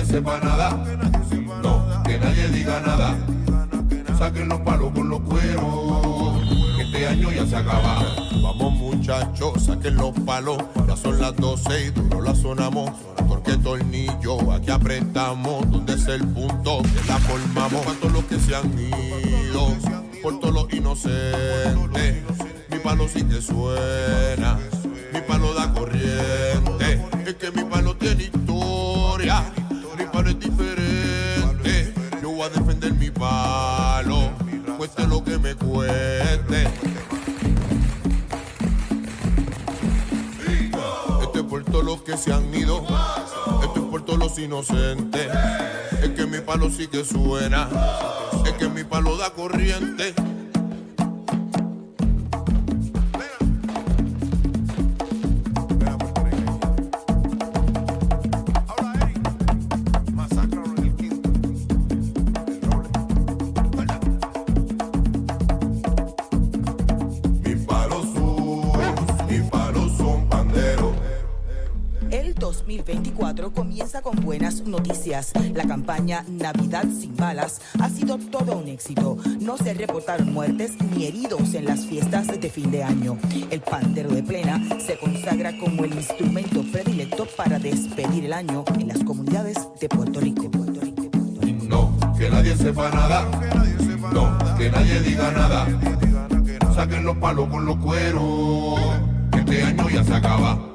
Sepa nada, no, que nadie diga nada. Saquen los palos con los cueros, que este año ya se acaba. Vamos muchachos, saquen los palos, ya son las 12 y duro la sonamos. Torque tornillo, aquí apretamos, donde es el punto que la formamos. Para todos los que se han ido, por todos los inocentes, mi palo sí que suena, mi palo da corriente. Es que mi palo tiene historia. Mi palo es diferente, yo voy a defender mi palo, cueste lo que me cueste. Esto es por todos los que se han ido, esto es por todos los inocentes. Es que mi palo sí que suena, es que mi palo da corriente. El 2024 comienza con buenas noticias. La campaña Navidad sin balas ha sido todo un éxito. No se reportaron muertes ni heridos en las fiestas de fin de año. El pandero de plena se consagra como el instrumento predilecto para despedir el año en las comunidades de Puerto Rico. No, que nadie sepa nada. No, que nadie diga nada. Saquen los palos con los cueros, que este año ya se acaba.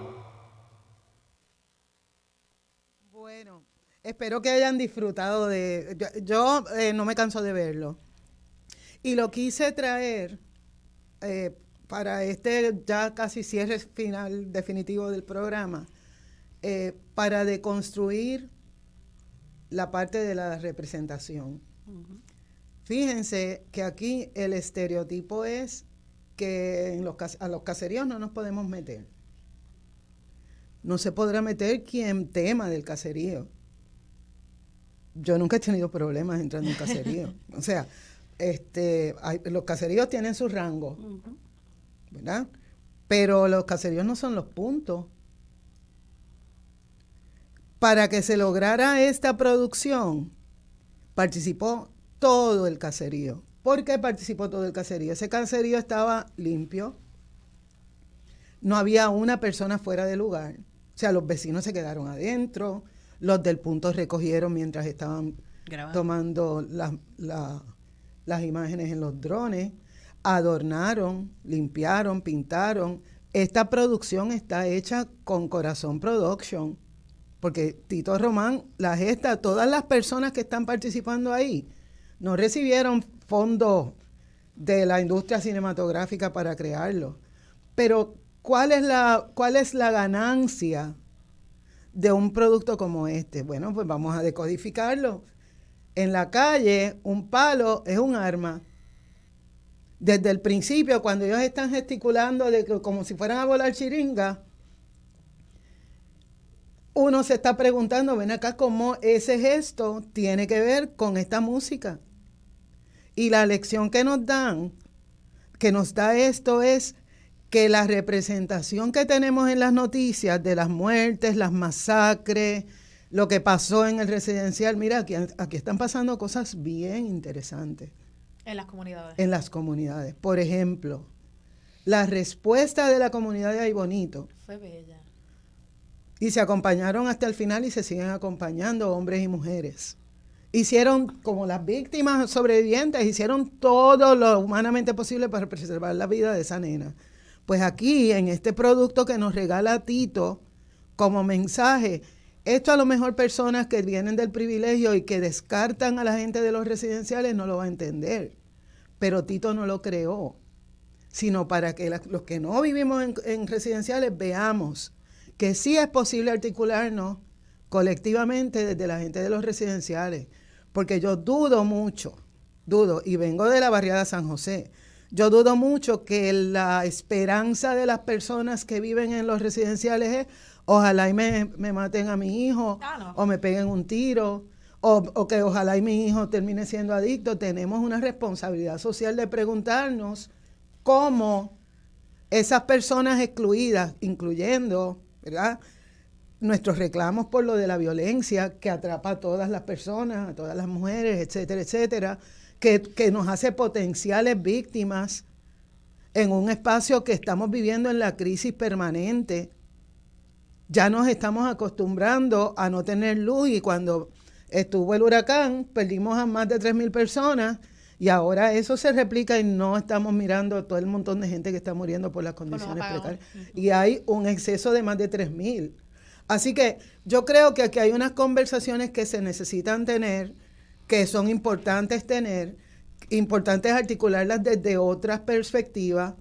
Espero que hayan disfrutado de... Yo no me canso de verlo. Y lo quise traer para este ya casi cierre final definitivo del programa, para deconstruir la parte de la representación. Uh-huh. Fíjense que aquí el estereotipo es que a los caseríos no nos podemos meter. No se podrá meter quien tema del caserío. Yo nunca he tenido problemas entrando en un caserío. O sea, los caseríos tienen su rango, ¿verdad? Pero los caseríos no son los puntos. Para que se lograra esta producción, participó todo el caserío. ¿Por qué participó todo el caserío? Ese caserío estaba limpio. No había una persona fuera del lugar. O sea, los vecinos se quedaron adentro. Los del punto recogieron mientras estaban tomando las imágenes en los drones, adornaron, limpiaron, pintaron. Esta producción está hecha con Corazón Production, porque Tito Román la gesta. Todas las personas que están participando ahí no recibieron fondos de la industria cinematográfica para crearlo. Pero ¿cuál es la ganancia de un producto como este? Bueno, pues vamos a decodificarlo. En la calle, un palo es un arma. Desde el principio, cuando ellos están gesticulando como si fueran a volar chiringa, uno se está preguntando, ven acá, cómo ese gesto tiene que ver con esta música. Y la lección que nos da esto es que la representación que tenemos en las noticias de las muertes, las masacres, lo que pasó en el residencial, mira, aquí están pasando cosas bien interesantes. En las comunidades. En las comunidades. Por ejemplo, la respuesta de la comunidad de Ay Bonito. Fue bella. Y se acompañaron hasta el final y se siguen acompañando hombres y mujeres. Hicieron, como las víctimas sobrevivientes, hicieron todo lo humanamente posible para preservar la vida de esa nena. Pues aquí, en este producto que nos regala Tito, como mensaje, esto a lo mejor personas que vienen del privilegio y que descartan a la gente de los residenciales no lo va a entender. Pero Tito no lo creó, sino para que los que no vivimos en residenciales veamos que sí es posible articularnos colectivamente desde la gente de los residenciales. Porque yo dudo, y vengo de la barriada San José, yo dudo mucho que la esperanza de las personas que viven en los residenciales es ojalá y me maten a mi hijo, o me peguen un tiro, o que ojalá y mi hijo termine siendo adicto. Tenemos una responsabilidad social de preguntarnos cómo esas personas excluidas, incluyendo, ¿verdad?, nuestros reclamos por lo de la violencia que atrapa a todas las personas, a todas las mujeres, etcétera, etcétera, que nos hace potenciales víctimas en un espacio que estamos viviendo en la crisis permanente. Ya nos estamos acostumbrando a no tener luz y cuando estuvo el huracán perdimos a más de 3,000 personas y ahora eso se replica y no estamos mirando todo el montón de gente que está muriendo por las condiciones precarias. Y hay un exceso de más de 3,000. Así que yo creo que aquí hay unas conversaciones que se necesitan tener, que son importantes articularlas desde otras perspectivas.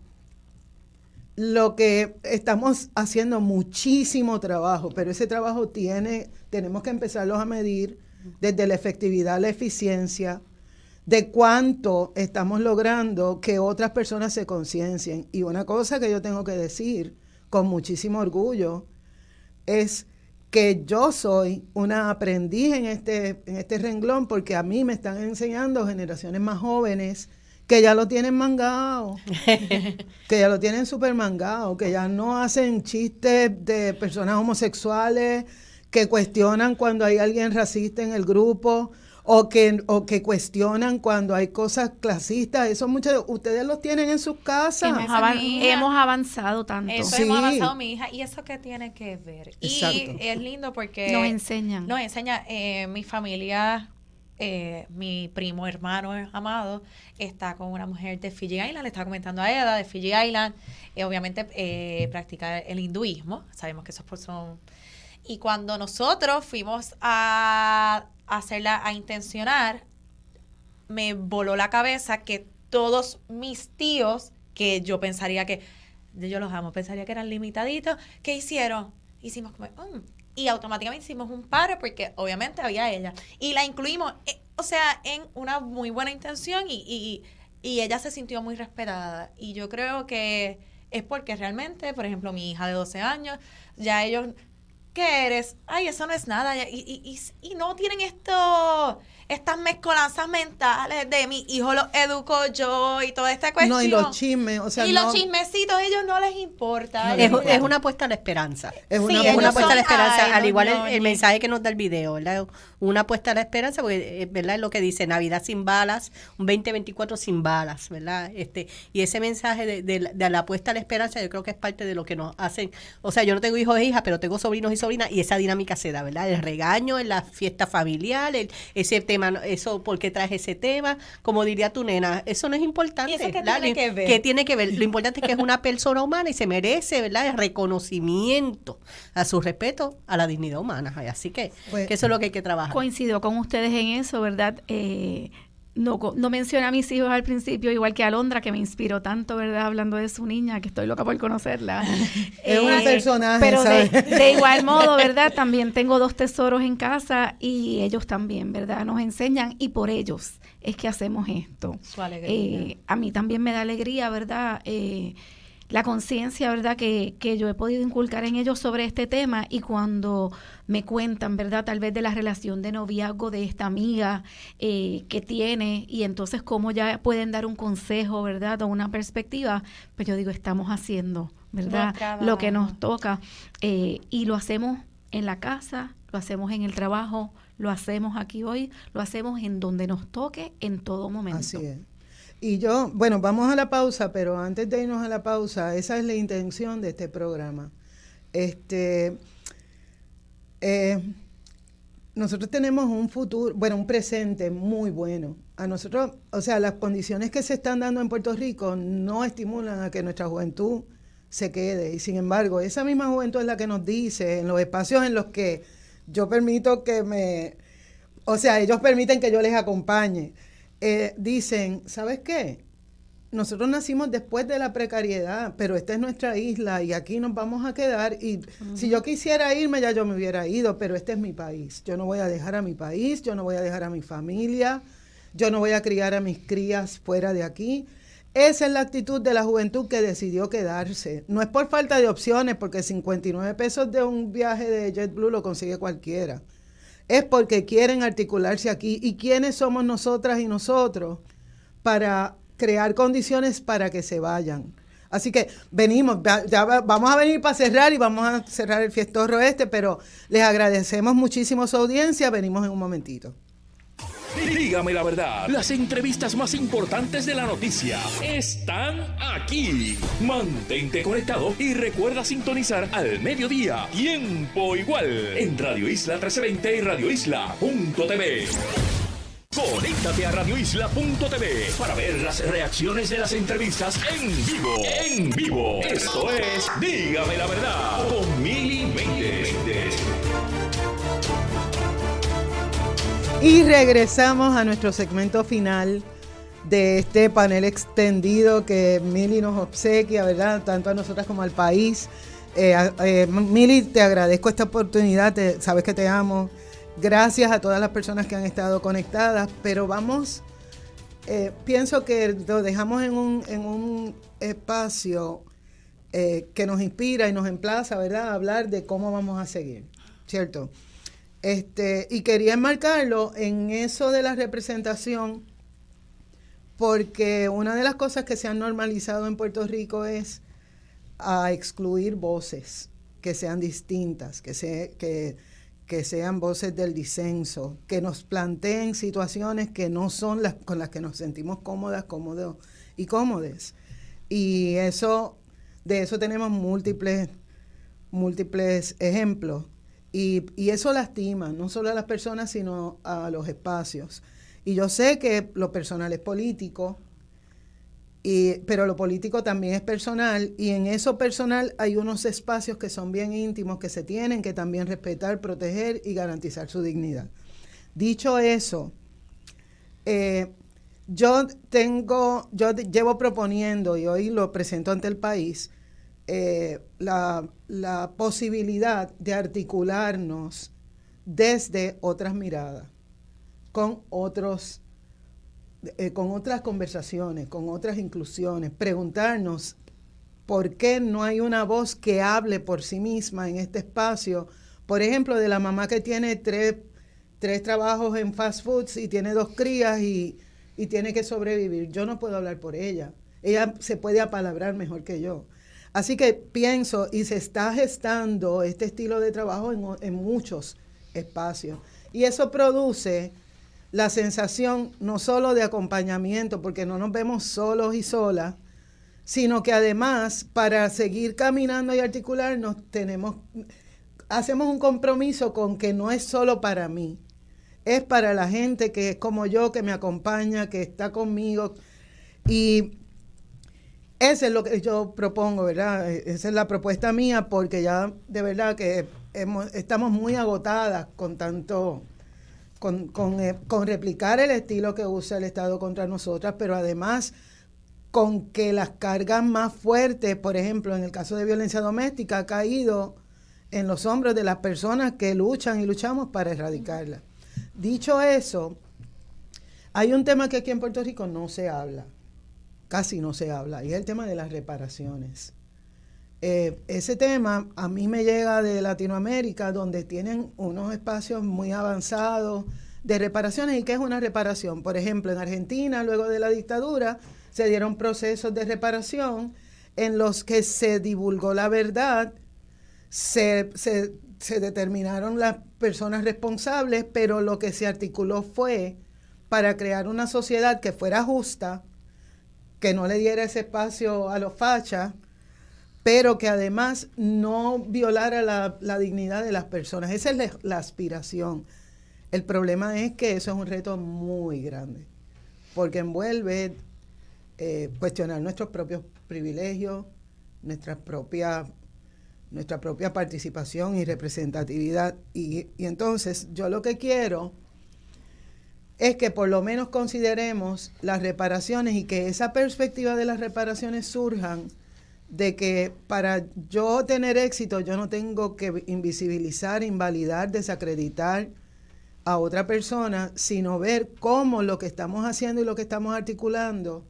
Lo que estamos haciendo muchísimo trabajo, pero ese trabajo tenemos que empezarlos a medir desde la efectividad, la eficiencia, de cuánto estamos logrando que otras personas se conciencien. Y una cosa que yo tengo que decir con muchísimo orgullo es que yo soy una aprendiz en este renglón porque a mí me están enseñando generaciones más jóvenes que ya lo tienen mangado, que ya lo tienen súper mangado, que ya no hacen chistes de personas homosexuales, que cuestionan cuando hay alguien racista en el grupo, o que cuestionan cuando hay cosas clasistas. Eso ustedes los tienen en sus casas. Hemos avanzado tanto. Eso hemos avanzado, mi hija. ¿Y eso qué tiene que ver? Exacto. Y es lindo porque nos enseñan. Mi familia, mi primo hermano amado está con una mujer de Fiji Island. Le estaba comentando a Eda de Fiji Island. Obviamente practica el hinduismo. Sabemos que esos son... Y cuando nosotros fuimos a intencionar, me voló la cabeza que todos mis tíos, que yo pensaría que, yo los amo, pensaría que eran limitaditos, ¿qué hicieron? Hicimos como, y automáticamente hicimos un paro porque obviamente había ella. Y la incluimos, en una muy buena intención y ella se sintió muy respetada. Y yo creo que es porque realmente, por ejemplo, mi hija de 12 años, ya ellos... ¿Qué eres? Ay, eso no es nada. Y no tienen estas mezcolanzas mentales de mi hijo lo educo yo y toda esta cuestión. No, y los chismes, los chismecitos, a ellos no les importa. Es una apuesta a la esperanza. Es una apuesta a la esperanza, al igual el mensaje que nos da el video, ¿verdad? Una apuesta a la esperanza, porque, ¿verdad? Es lo que dice, Navidad sin balas, un 2024 sin balas, ¿verdad? Y ese mensaje de la apuesta a la esperanza, yo creo que es parte de lo que nos hacen. O sea, yo no tengo hijos e hijas, pero tengo sobrinos y sobrinas, y esa dinámica se da, ¿verdad? El regaño en la fiesta familiar, ese tema, eso, ¿por qué traes ese tema? Como diría tu nena, eso no es importante. ¿Y eso qué ¿verdad? tiene que ver? ¿Qué tiene que ver? Lo importante es que es una persona humana y se merece, ¿verdad? El reconocimiento a su respeto a la dignidad humana. Así que eso es lo que hay que trabajar. Coincido con ustedes en eso, ¿verdad? No mencioné a mis hijos al principio, igual que a Alondra, que me inspiró tanto, ¿verdad? Hablando de su niña, que estoy loca por conocerla. Es un personaje, pero ¿sabes? de igual modo, ¿verdad? También tengo 2 tesoros en casa y ellos también, ¿verdad? Nos enseñan y por ellos es que hacemos esto. Su alegría. A mí también me da alegría, ¿verdad? La conciencia, ¿verdad?, que yo he podido inculcar en ellos sobre este tema, y cuando me cuentan, ¿verdad?, tal vez de la relación de noviazgo de esta amiga que tiene, y entonces cómo ya pueden dar un consejo, ¿verdad?, o una perspectiva, pues yo digo, estamos haciendo, ¿verdad?, lo que nos toca, y lo hacemos en la casa, lo hacemos en el trabajo, lo hacemos aquí hoy, lo hacemos en donde nos toque, en todo momento. Así es. Y yo, bueno, vamos a la pausa, pero antes de irnos a la pausa, esa es la intención de este programa. Nosotros tenemos un futuro, bueno, un presente muy bueno. A nosotros, o sea, las condiciones que se están dando en Puerto Rico no estimulan a que nuestra juventud se quede. Y sin embargo, esa misma juventud es la que nos dice, en los espacios en los que yo permito ellos permiten que yo les acompañe. Dicen, ¿sabes qué? Nosotros nacimos después de la precariedad, pero esta es nuestra isla y aquí nos vamos a quedar. Y si yo quisiera irme, ya yo me hubiera ido, pero este es mi país. Yo no voy a dejar a mi país, yo no voy a dejar a mi familia, yo no voy a criar a mis crías fuera de aquí. Esa es la actitud de la juventud que decidió quedarse. No es por falta de opciones, porque 59 pesos de un viaje de JetBlue lo consigue cualquiera. Es porque quieren articularse aquí. ¿Y quiénes somos nosotras y nosotros para crear condiciones para que se vayan? Así que venimos, ya vamos a venir para cerrar y vamos a cerrar el fiestorro pero les agradecemos muchísimo su audiencia. Venimos en un momentito. Dígame la verdad, las entrevistas más importantes de la noticia están aquí. Mantente conectado y recuerda sintonizar al mediodía, tiempo igual, en Radio Isla 1320 y radioisla.tv. Conéctate a radioisla.tv para ver las reacciones de las entrevistas en vivo. En vivo. Esto es Dígame la verdad con Mili Méndez. Y regresamos a nuestro segmento final de este panel extendido que Mili nos obsequia, ¿verdad? Tanto a nosotras como al país. Mili, te agradezco esta oportunidad, sabes que te amo. Gracias a todas las personas que han estado conectadas, pero pienso que lo dejamos en un espacio que nos inspira y nos emplaza, ¿verdad?, a hablar de cómo vamos a seguir, ¿cierto? Y quería enmarcarlo en eso de la representación, porque una de las cosas que se han normalizado en Puerto Rico es a excluir voces que sean distintas, que sean voces del disenso, que nos planteen situaciones que no son las con las que nos sentimos cómodos y cómodes. Y de eso tenemos múltiples ejemplos. Y eso lastima, no solo a las personas, sino a los espacios. Y yo sé que lo personal es político, pero lo político también es personal, y en eso personal hay unos espacios que son bien íntimos, que se tienen que también respetar, proteger y garantizar su dignidad. Dicho eso, yo llevo proponiendo, y hoy lo presento ante el país, la posibilidad de articularnos desde otras miradas, con otras conversaciones, con otras inclusiones, preguntarnos por qué no hay una voz que hable por sí misma en este espacio, por ejemplo, de la mamá que tiene tres trabajos en fast foods y tiene 2 crías y tiene que sobrevivir. Yo no puedo hablar por ella se puede apalabrar mejor que yo. Así que pienso, y se está gestando este estilo de trabajo en muchos espacios. Y eso produce la sensación no solo de acompañamiento, porque no nos vemos solos y solas, sino que además, para seguir caminando y articularnos, hacemos un compromiso con que no es solo para mí, es para la gente que es como yo, que me acompaña, que está conmigo. Y eso es lo que yo propongo, ¿verdad? Esa es la propuesta mía, porque ya de verdad que estamos muy agotadas con tanto, con replicar el estilo que usa el Estado contra nosotras, pero además con que las cargas más fuertes, por ejemplo, en el caso de violencia doméstica, ha caído en los hombros de las personas que luchan y luchamos para erradicarla. Dicho eso, hay un tema que aquí en Puerto Rico no se habla, casi no se habla, y es el tema de las reparaciones. Ese tema a mí me llega de Latinoamérica, donde tienen unos espacios muy avanzados de reparaciones. ¿Y qué es una reparación? Por ejemplo, en Argentina, luego de la dictadura, se dieron procesos de reparación en los que se divulgó la verdad, se determinaron las personas responsables, pero lo que se articuló fue para crear una sociedad que fuera justa, que no le diera ese espacio a los fachas, pero que además no violara la dignidad de las personas. Esa es la aspiración. El problema es que eso es un reto muy grande, porque envuelve cuestionar nuestros propios privilegios, nuestra propia participación y representatividad. Y entonces yo lo que quiero es que por lo menos consideremos las reparaciones y que esa perspectiva de las reparaciones surjan de que para yo tener éxito yo no tengo que invisibilizar, invalidar, desacreditar a otra persona, sino ver cómo lo que estamos haciendo y lo que estamos articulando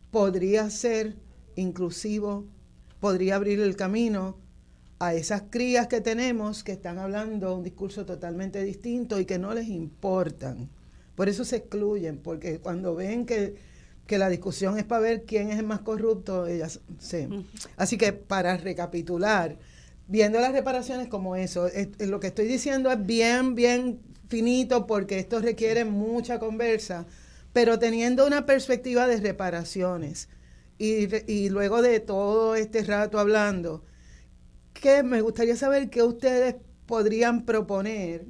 podría ser inclusivo, podría abrir el camino a esas crías que tenemos que están hablando un discurso totalmente distinto y que no les importan. Por eso se excluyen, porque cuando ven que la discusión es para ver quién es el más corrupto, ellas sí. Así que para recapitular, viendo las reparaciones como eso, lo que estoy diciendo es bien finito porque esto requiere mucha conversa, pero teniendo una perspectiva de reparaciones y luego de todo este rato hablando, que me gustaría saber qué ustedes podrían proponer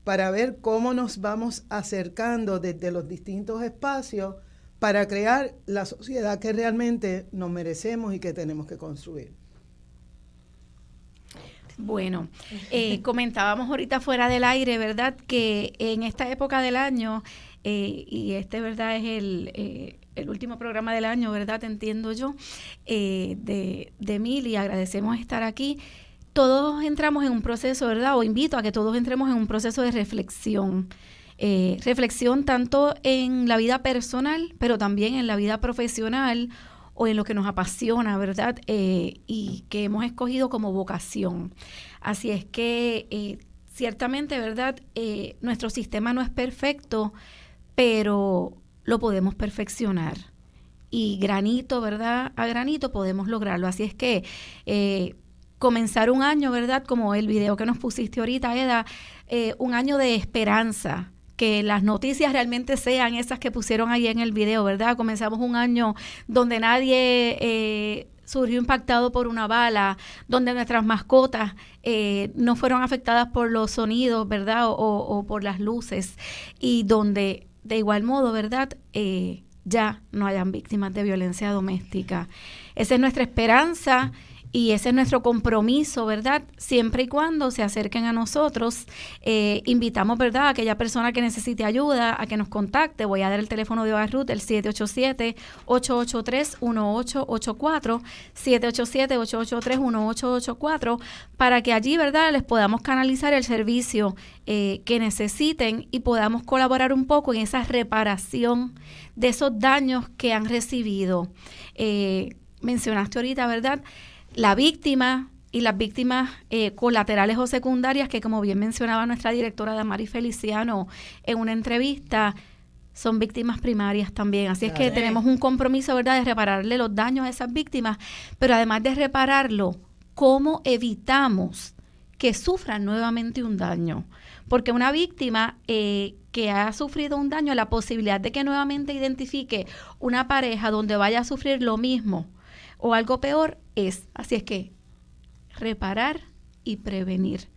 para ver cómo nos vamos acercando desde los distintos espacios para crear la sociedad que realmente nos merecemos y que tenemos que construir. Bueno, comentábamos ahorita fuera del aire, ¿verdad? Que en esta época del año, y este, ¿verdad? Es el último programa del año, ¿verdad? Entiendo yo, de Mili, agradecemos estar aquí. Todos entramos en un proceso, ¿verdad? O invito a que todos entremos en un proceso de reflexión. Reflexión tanto en la vida personal, pero también en la vida profesional o en lo que nos apasiona, ¿verdad? Y que hemos escogido como vocación. Así es que ciertamente, ¿verdad? Nuestro sistema no es perfecto, pero lo podemos perfeccionar. Y granito, ¿verdad? A granito podemos lograrlo. Así es que comenzar un año, ¿verdad? Como el video que nos pusiste ahorita, Eda, un año de esperanza, que las noticias realmente sean esas que pusieron ahí en el video, ¿verdad? Comenzamos un año donde nadie surgió impactado por una bala, donde nuestras mascotas no fueron afectadas por los sonidos, ¿verdad? O por las luces, y donde de igual modo, ¿verdad? Ya no hayan víctimas de violencia doméstica. Esa es nuestra esperanza. Y ese es nuestro compromiso, ¿verdad? Siempre y cuando se acerquen a nosotros, invitamos, ¿verdad?, a aquella persona que necesite ayuda a que nos contacte. Voy a dar el teléfono de Hogar Ruth, el 787-883-1884, 787-883-1884, para que allí, ¿verdad?, les podamos canalizar el servicio que necesiten y podamos colaborar un poco en esa reparación de esos daños que han recibido. Mencionaste ahorita, ¿verdad?, la víctima y las víctimas colaterales o secundarias, que como bien mencionaba nuestra directora Damari Feliciano en una entrevista, son víctimas primarias también. Así es que tenemos un compromiso, ¿verdad?, de repararle los daños a esas víctimas, pero además de repararlo, ¿cómo evitamos que sufran nuevamente un daño? Porque una víctima que ha sufrido un daño, la posibilidad de que nuevamente identifique una pareja donde vaya a sufrir lo mismo o algo peor es. Así es que reparar y prevenir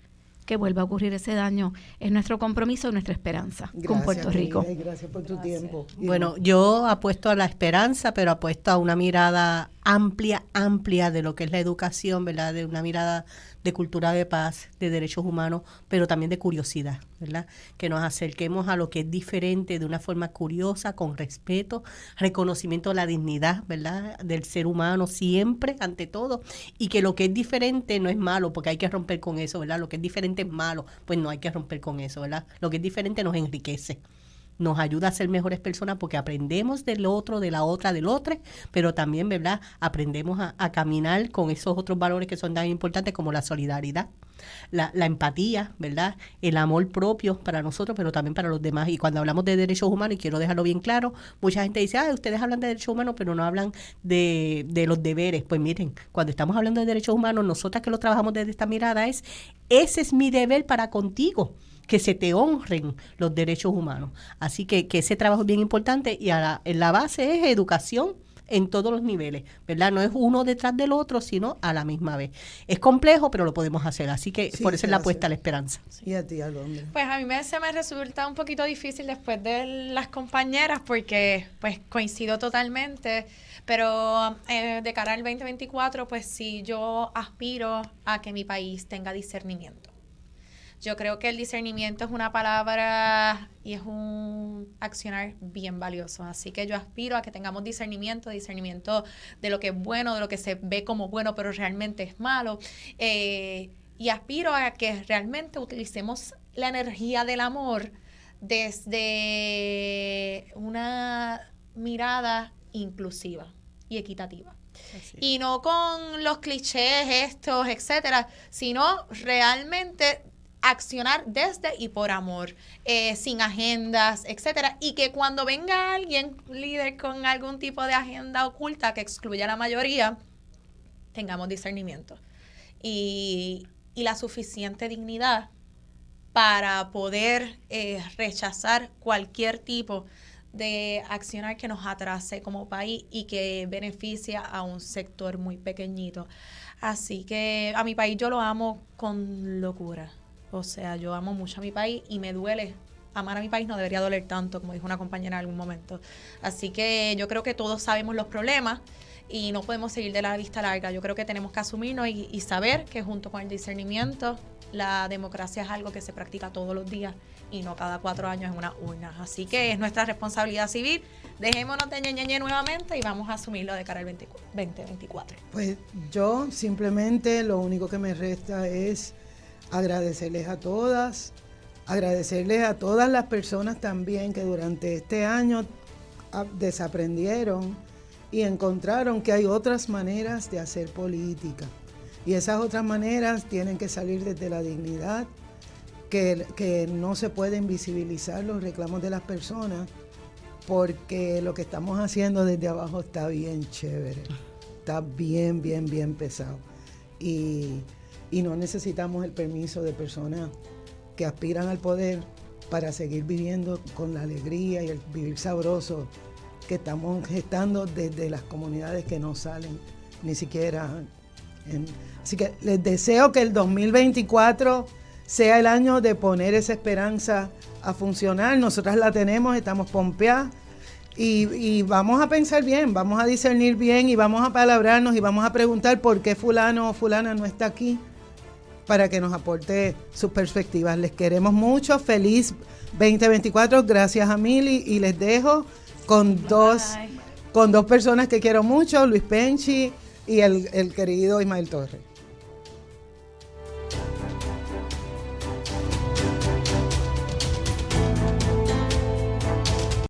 que vuelva a ocurrir ese daño es nuestro compromiso y nuestra esperanza con Puerto Rico. Gracias por tu tiempo. Bueno, yo apuesto a la esperanza, pero apuesto a una mirada amplia de lo que es la educación, ¿verdad? De una mirada de cultura de paz, de derechos humanos, pero también de curiosidad, ¿verdad? Que nos acerquemos a lo que es diferente de una forma curiosa, con respeto, reconocimiento de la dignidad, ¿verdad?, del ser humano siempre, ante todo, y que lo que es diferente no es malo, porque hay que romper con eso, ¿verdad? Lo que es diferente es malo, pues no hay que romper con eso, ¿verdad? Lo que es diferente nos enriquece, nos ayuda a ser mejores personas porque aprendemos del otro, de la otra, del otro, pero también, ¿verdad?, aprendemos a caminar con esos otros valores que son tan importantes como la solidaridad, la empatía, ¿verdad?, el amor propio para nosotros, pero también para los demás. Y cuando hablamos de derechos humanos, y quiero dejarlo bien claro, mucha gente dice, ustedes hablan de derechos humanos, pero no hablan de los deberes. Pues miren, cuando estamos hablando de derechos humanos, nosotras que lo trabajamos desde esta mirada ese es mi deber para contigo, que se te honren los derechos humanos. Así que ese trabajo es bien importante y en la base es educación en todos los niveles, ¿verdad? No es uno detrás del otro, sino a la misma vez. Es complejo, pero lo podemos hacer, así que por eso es la apuesta a la esperanza. Y a ti, Alondra. Pues a mí se me resulta un poquito difícil después de las compañeras porque pues coincido totalmente, pero de cara al 2024 pues sí yo aspiro a que mi país tenga discernimiento. Yo creo que el discernimiento es una palabra y es un accionar bien valioso. Así que yo aspiro a que tengamos discernimiento de lo que es bueno, de lo que se ve como bueno, pero realmente es malo. Y aspiro a que realmente utilicemos la energía del amor desde una mirada inclusiva y equitativa. Y no con los clichés estos, etcétera, sino realmente accionar desde y por amor, sin agendas, etcétera, y que cuando venga alguien, líder con algún tipo de agenda oculta que excluya a la mayoría, tengamos discernimiento y la suficiente dignidad para poder rechazar cualquier tipo de accionar que nos atrase como país y que beneficie a un sector muy pequeñito. Así que a mi país yo lo amo con locura. O sea, yo amo mucho a mi país y me duele. Amar a mi país no debería doler tanto, como dijo una compañera en algún momento. Así que yo creo que todos sabemos los problemas y no podemos seguir de la vista larga. Yo creo que tenemos que asumirnos y saber que junto con el discernimiento, la democracia es algo que se practica todos los días y no cada 4 años en una urna. Así que es nuestra responsabilidad civil. Dejémonos de ñeñeñe nuevamente y vamos a asumirlo de cara al 2024. Pues yo simplemente lo único que me resta es agradecerles a todas, agradecerles a todas las personas también que durante este año desaprendieron y encontraron que hay otras maneras de hacer política. Y esas otras maneras tienen que salir desde la dignidad, que no se pueden visibilizar los reclamos de las personas, porque lo que estamos haciendo desde abajo está bien chévere, está bien pesado. Y no necesitamos el permiso de personas que aspiran al poder para seguir viviendo con la alegría y el vivir sabroso que estamos gestando desde las comunidades que no salen ni siquiera. Así que les deseo que el 2024 sea el año de poner esa esperanza a funcionar. Nosotras la tenemos, estamos pompeadas y vamos a pensar bien, vamos a discernir bien y vamos a palabrarnos y vamos a preguntar por qué fulano o fulana no está aquí, para que nos aporte sus perspectivas. Les queremos mucho, feliz 2024, gracias a Mili, y les dejo con dos personas que quiero mucho, Luis Penchi y el querido Ismael Torres.